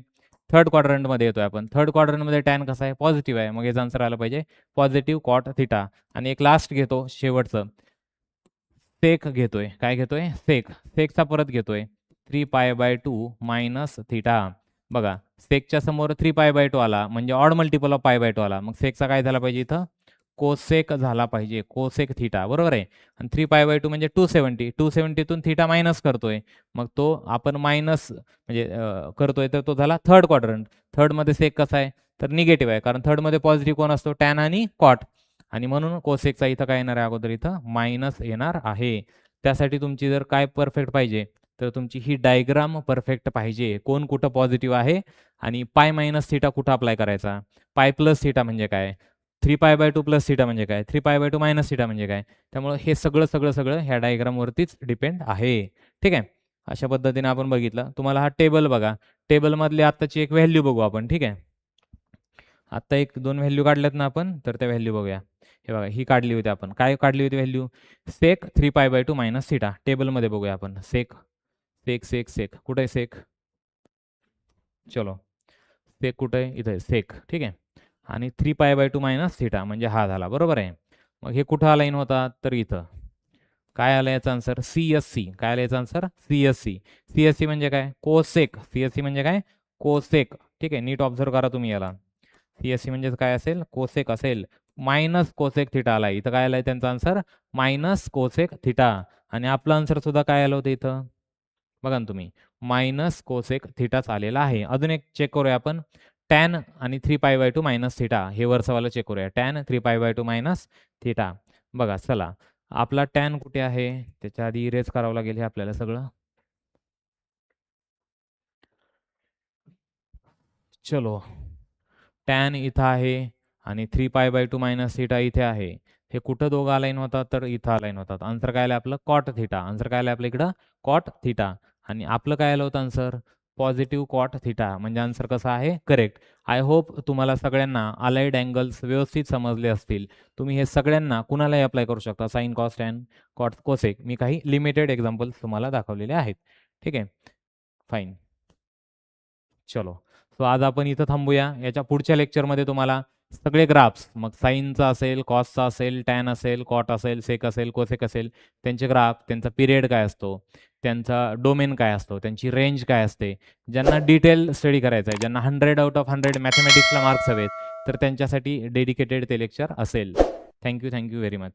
थर्ड क्वाड्रंटमध्ये येतोय आपण. थर्ड क्वाड्रंटमध्ये टॅन कसा आहे? पॉझिटिव्ह आहे. मग याचा आन्सर आला पाहिजे पॉझिटिव्ह कॉट थिटा. आणि एक लास्ट घेतो शेवटचं. सेक घेतोय. काय घेतोय? सेक. सेकचा परत घेतोय. 3π/2 मायनस थिटा. बघा सेकच्या समोर 3π/2 आला म्हणजे ऑड मल्टिपल ऑफ π/2 आला. मग सेकचा काय झाला पाहिजे इथं? कोसेक झाला पाहिजे. कोसेक थिटा बरोबर आहे. आणि 3π/2 म्हणजे 270. 270तून थिटा मायनस करतोय. मग तो आपण मायनस म्हणजे करतोय तर तो झाला थर्ड क्वाड्रंट. थर्डमध्ये सेक कसा आहे? तर निगेटिव्ह आहे. कारण थर्डमध्ये पॉझिटिव्ह कोण असतो? टॅन आणि कॉट. आणि म्हणून कोसेकचा इथं काय येणार आहे अगोदर इथं मायनस येणार आहे. त्यासाठी तुमची जर काय परफेक्ट पाहिजे, तर तुमची ही डायग्राम परफेक्ट पाहिजे. कोण कुठं पॉझिटिव्ह आहे आणि पाय मायनस थिटा कुठं अप्लाय करायचा? पाय प्लस थिटा म्हणजे काय? 3π/2 प्लस थिटा म्हणजे काय? 3π/2 मायनस थिटा म्हणजे काय? त्यामुळं हे सगळं ह्या डायग्रामवरतीच डिपेंड आहे. ठीक आहे. अशा पद्धतीने आपण बघितलं. तुम्हाला हा टेबल बघा. टेबलमधली आत्ताची एक व्हॅल्यू बघू आपण. ठीक आहे. आत्ता 1-2 व्हॅल्यू काढल्यात ना आपण, तर त्या व्हॅल्यू बघूया. हे बघा ही काढली होती आपण. काय काढली होती व्हॅल्यू? सेक 3π/2 मायनस थिटा. टेबलमध्ये बघूया आपण. सेक, सेक, सेक, सेक. कुठे आहे सेक? चलो. सेक कुठे आहे? इथे आहे सेक. ठीक आहे. आणि 3π/2 मायनस थिटा म्हणजे हा झाला. बरोबर आहे. मग हे कुठं अलाईन होतात? तर इथं. काय आलं याचा आन्सर? सी-एस-सी. काय आलं याचा आन्सर? सी-एस-सी. सी-एस-सी म्हणजे काय? कोसेक. सी-एस-सी म्हणजे काय? कोसेक. ठीक आहे. नीट ऑब्झर्व्ह करा तुम्ही याला. सी-एस-सी म्हणजेच काय असेल? कोसेक असेल. मायनस कोसेक थिटा आलाय. इथं काय आलंय त्यांचा आन्सर? Minus cosec theta. आणि आपलं आन्सर सुद्धा काय आलं होतं इथं? बघा ना तुम्ही. मायनस कोसेक थिटाच आलेला आहे. अजून एक चेक करूया आपण. टॅन आणि 3π/2 मायनस थिटा. हे वरचंवालं चेक करूया. Tan 3π/2 minus theta. बघा चला. आपला टॅन कुठे आहे? त्याच्या आधी इरेज करावं लागेल हे आपल्याला सगळं. चलो. टॅन इथं आहे आणि 3π/2 मायनस थिटा इथे आहे. हे कुठं दोघं अलाईन होतात? तर इथं अलाईन होतात. आन्सर काय आलं आपलं? Cot theta. आन्सर काय आलं आपल्या इकडं? Cot theta. आणि आपलं काय आलं होतं आन्सर? Positive cot theta. म्हणजे आन्सर कसं आहे? करेक्ट. आय होप तुम्हाला सगळ्यांना अलाइड अँगल्स व्यवस्थित समजले असतील. तुम्ही हे सगळ्यांना कुणालाही अप्लाय करू शकता. Sine, cos, tan, cot, cosec. मी काही लिमिटेड एक्झाम्पल्स तुम्हाला दाखवलेले आहेत. ठीक आहे. फाईन. चलो. सो आज आपण इथं थांबूया. याच्या पुढच्या लेक्चरमध्ये तुम्हाला सगळे ग्राफ्स, मग साईनचा असेल, कॉसचा असेल, टॅन असेल, कॉट असेल, सेक असेल, कोसेक असेल, त्यांचे ग्राफ, त्यांचा पिरियड काय असतो, त्यांचा डोमेन काय असतो, त्यांची रेंज काय असते. ज्यांना डिटेल स्टडी करायचा आहे, ज्यांना 100 आउट ऑफ 100 मॅथेमॅटिक्सला मार्क्स हवेत, तर त्यांच्यासाठी डेडिकेटेड ते लेक्चर असेल. Thank you very much.